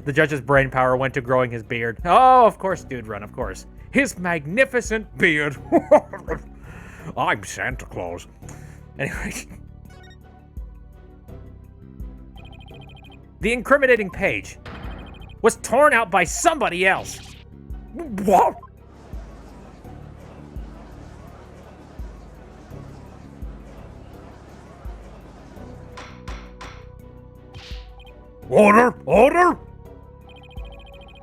The judge's brain power went to growing his beard. Oh, of course, dude, run, of course. His magnificent beard. I'm Santa Claus. Anyway. The incriminating page was torn out by somebody else. What? Order! Order!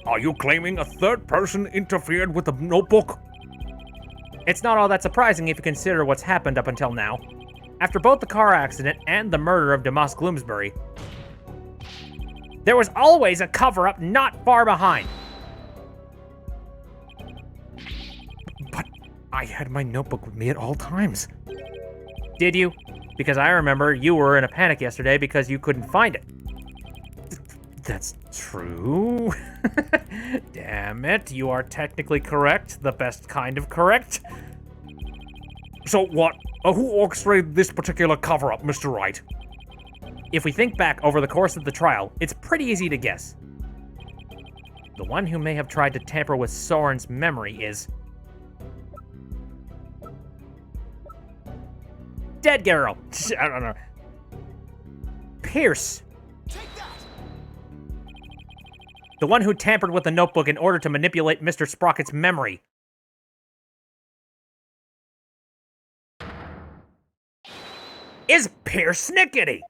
Are you claiming a third person interfered with the notebook? It's not all that surprising if you consider what's happened up until now. After both the car accident and the murder of Tomas Gloomsbury, there was always a cover-up not far behind. But I had my notebook with me at all times. Did you? Because I remember you were in a panic yesterday because you couldn't find it. That's true. Damn it, you are technically correct. The best kind of correct. So what? Who orchestrated this particular cover-up, Mr. Wright? If we think back over the course of the trial, it's pretty easy to guess. The one who may have tried to tamper with Soren's memory is... Dead girl. I don't know. Pierce. The one who tampered with the notebook in order to manipulate Mr. Sprockets' memory. Is Pierce Snickety.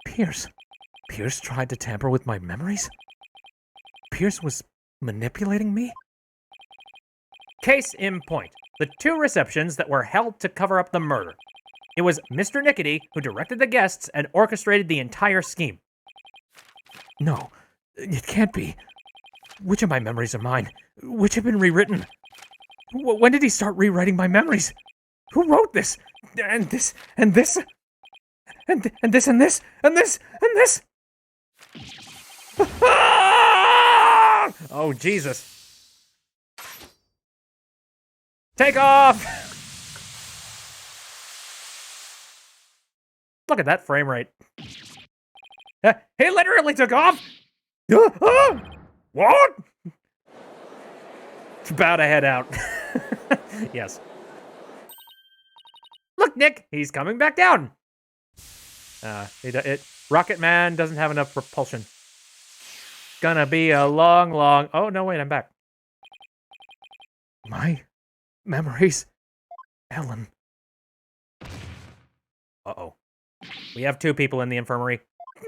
Pierce tried to tamper with my memories? Pierce was manipulating me? Case in point. The two receptions that were held to cover up the murder. It was Mr. Nickety who directed the guests and orchestrated the entire scheme. No, it can't be. Which of my memories are mine? Which have been rewritten? When did he start rewriting my memories? Who wrote this? And this, and this? And this, and this, and this, and this? Oh, Jesus. Take off! Look at that frame rate. He literally took off! What? It's about to head out. Yes. Look, Nick, he's coming back down. Rocket Man doesn't have enough propulsion. Gonna be a long... Oh, no, wait, I'm back. My memories. Ellen. Uh-oh. We have two people in the infirmary.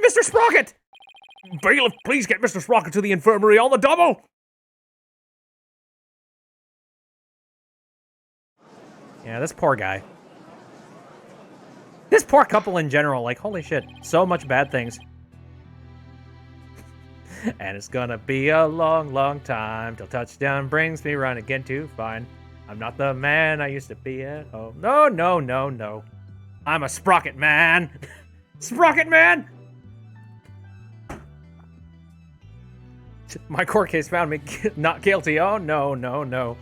Mr. Sprocket! Bailiff, please get Mr. Sprocket to the infirmary on the double! Yeah, this poor guy. This poor couple in general, like, holy shit. So much bad things. And it's gonna be a long time till touchdown brings me round again to find I'm not the man I used to be at home. No. I'm a Sprocket man. Sprocket man! My court case found me not guilty. Oh, no.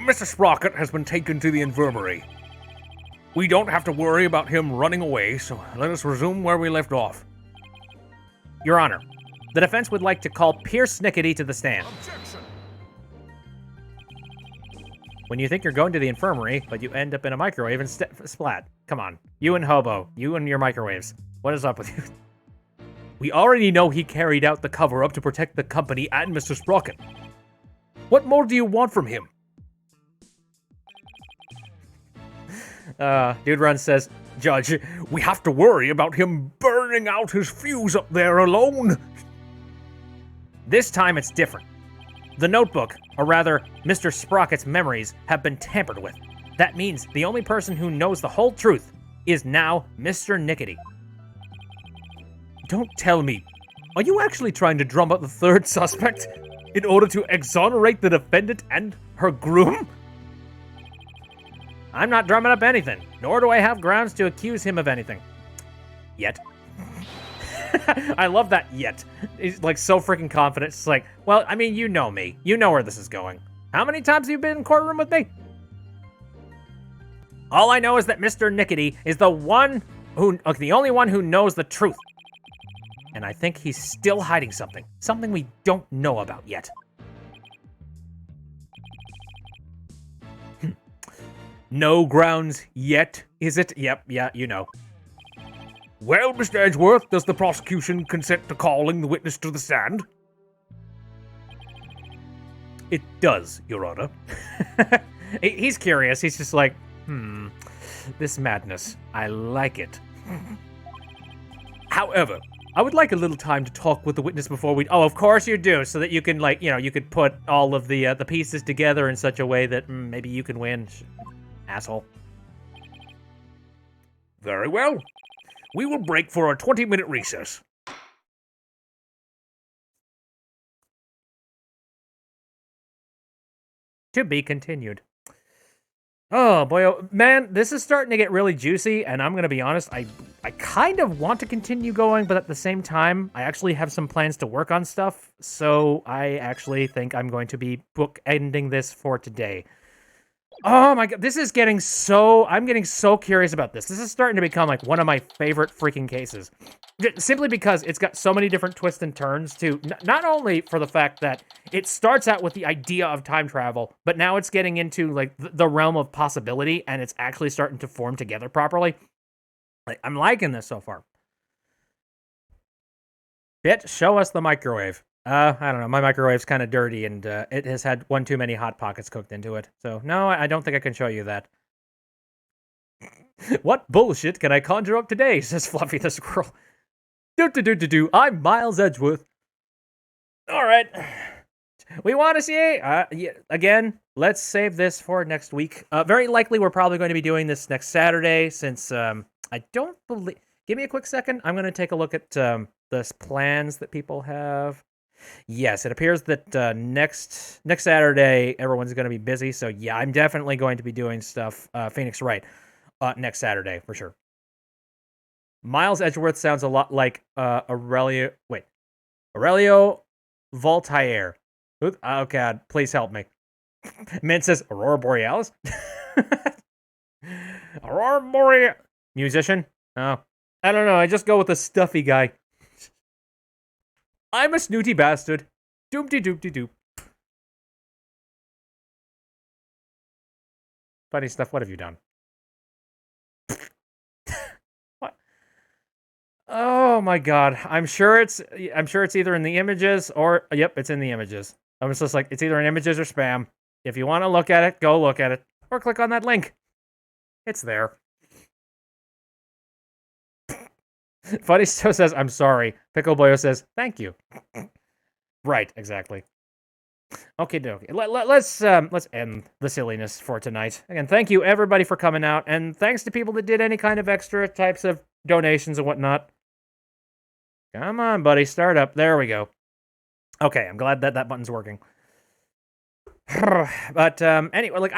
Mr. Sprocket has been taken to the infirmary. We don't have to worry about him running away, so let us resume where we left off. Your Honor, the defense would like to call Pierce Snickety to the stand. Objection. When you think you're going to the infirmary, but you end up in a microwave and splat. Come on. You and Hobo. You and your microwaves. What is up with you? We already know he carried out the cover-up to protect the company and Mr. Sprocket. What more do you want from him? Dude Run says, Judge, we have to worry about him burning out his fuse up there alone. this time it's different. The notebook, or rather, Mr. Sprocket's memories, have been tampered with. That means the only person who knows the whole truth is now Mr. Nickety. Don't tell me. Are you actually trying to drum up the third suspect in order to exonerate the defendant and her groom? I'm not drumming up anything, nor do I have grounds to accuse him of anything. Yet. I love that yet. He's like so freaking confident. It's like, well, I mean, you know me. You know where this is going. How many times have you been in courtroom with me? All I know is that Mr. Nickety is the only one who knows the truth. And I think he's still hiding something. Something we don't know about yet. No grounds yet, is it? Yep, yeah, you know. Well, Mr. Edgeworth, does the prosecution consent to calling the witness to the stand? It does, Your Honor. He's curious. He's just like, this madness. I like it. However, I would like a little time to talk with the witness before we... Oh, of course you do, so that you can, like, you know, you could put all of the pieces together in such a way that maybe you can win. Asshole. Very well. We will break for a 20-minute recess. To be continued. Oh, boy, oh, man, this is starting to get really juicy, and I'm going to be honest, I kind of want to continue going, but at the same time, I actually have some plans to work on stuff, so I actually think I'm going to be bookending this for today. Oh my god, this is getting so... I'm getting so curious about this. This is starting to become, like, one of my favorite freaking cases. Simply because it's got so many different twists and turns, too. Not only for the fact that it starts out with the idea of time travel, but now it's getting into, like, the realm of possibility, and it's actually starting to form together properly. Like, I'm liking this so far. Bit, show us the microwave. I don't know. My microwave's kind of dirty, and it has had one too many Hot Pockets cooked into it. So, no, I don't think I can show you that. What bullshit can I conjure up today, says Fluffy the Squirrel. I'm Miles Edgeworth. All right. We want to see. Again, let's save this for next week. Very likely, we're probably going to be doing this next Saturday, since I don't believe. Give me a quick second. I'm going to take a look at the plans that people have. Yes, it appears that next Saturday everyone's going to be busy. So yeah, I'm definitely going to be doing stuff. Phoenix Wright next Saturday for sure. Miles Edgeworth sounds a lot like Aurelio Voltaire. Oh God, please help me. Mint says Aurora Borealis. Aurora Borealis. Musician? Oh, I don't know. I just go with the stuffy guy. I'm a snooty bastard. Doop-de-doop-de-doop. Funny stuff. What have you done? What? Oh my God. I'm sure it's either in the images or yep, it's in the images. I was just like, it's either in images or spam. If you want to look at it, go look at it. Or click on that link. It's there. Funny Stuff says, I'm sorry. Pickle Boyo says, thank you. Right, exactly. Okay, let's end the silliness for tonight. Again, thank you everybody for coming out, and thanks to people that did any kind of extra types of donations and whatnot. Come on, buddy, start up. There we go. Okay, I'm glad that button's working. But anyway,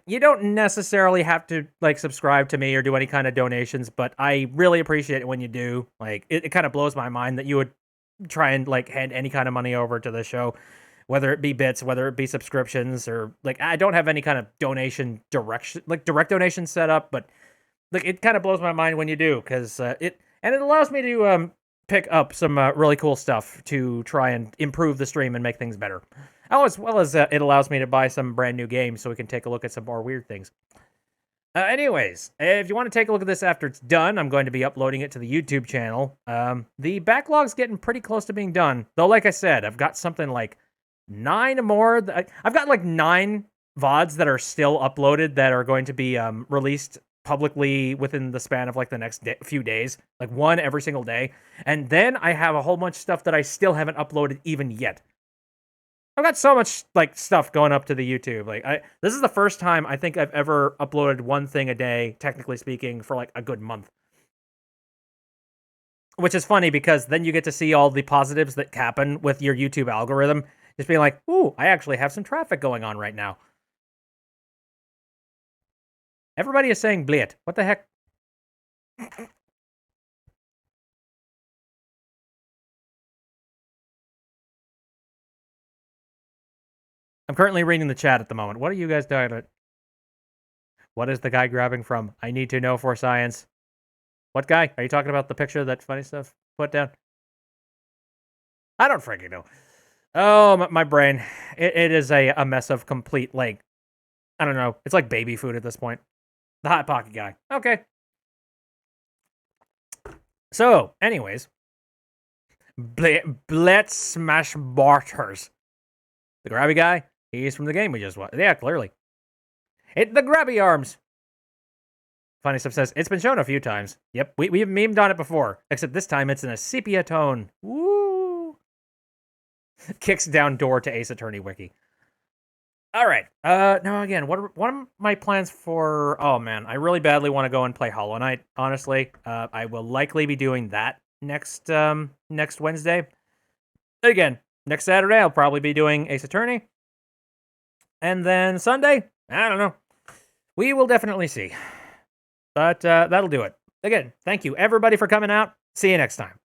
you don't necessarily have to subscribe to me or do any kind of donations, but I really appreciate it when you do. It kind of blows my mind that you would try and hand any kind of money over to the show, whether it be bits, whether it be subscriptions, or I don't have any kind of donation direct donation set up, but it kind of blows my mind when you do, because it allows me to pick up some really cool stuff to try and improve the stream and make things better. Oh, as well as it allows me to buy some brand new games so we can take a look at some more weird things. Anyways, if you want to take a look at this after it's done, I'm going to be uploading it to the YouTube channel. The backlog's getting pretty close to being done. Though, like I said, I've got something like 9 more. I've got 9 VODs that are still uploaded that are going to be released publicly within the span of the next few days. One every single day. And then I have a whole bunch of stuff that I still haven't uploaded even yet. I've got so much stuff going up to the YouTube. This is the first time I think I've ever uploaded one thing a day, technically speaking, for a good month. Which is funny because then you get to see all the positives that happen with your YouTube algorithm. Just being like, ooh, I actually have some traffic going on right now. Everybody is saying bleat. What the heck? I'm currently reading the chat at the moment. What are you guys doing? What is the guy grabbing from? I need to know for science. What guy? Are you talking about the picture that Funny Stuff put down? I don't freaking know. Oh, my brain. It is a mess of complete, I don't know. It's like baby food at this point. The Hot Pocket guy. Okay. So, anyways. Let's smash barters. The grabby guy? He's from the game we just watched. Yeah, clearly. Hit the grabby arms. Funny Stuff says, it's been shown a few times. Yep, we've memed on it before. Except this time it's in a sepia tone. Woo! Kicks down door to Ace Attorney Wiki. Alright. Now again, what are my plans for... Oh man, I really badly want to go and play Hollow Knight, honestly. I will likely be doing that next Wednesday. Again, next Saturday I'll probably be doing Ace Attorney. And then Sunday, I don't know. We will definitely see. But that'll do it. Again, thank you everybody for coming out. See you next time.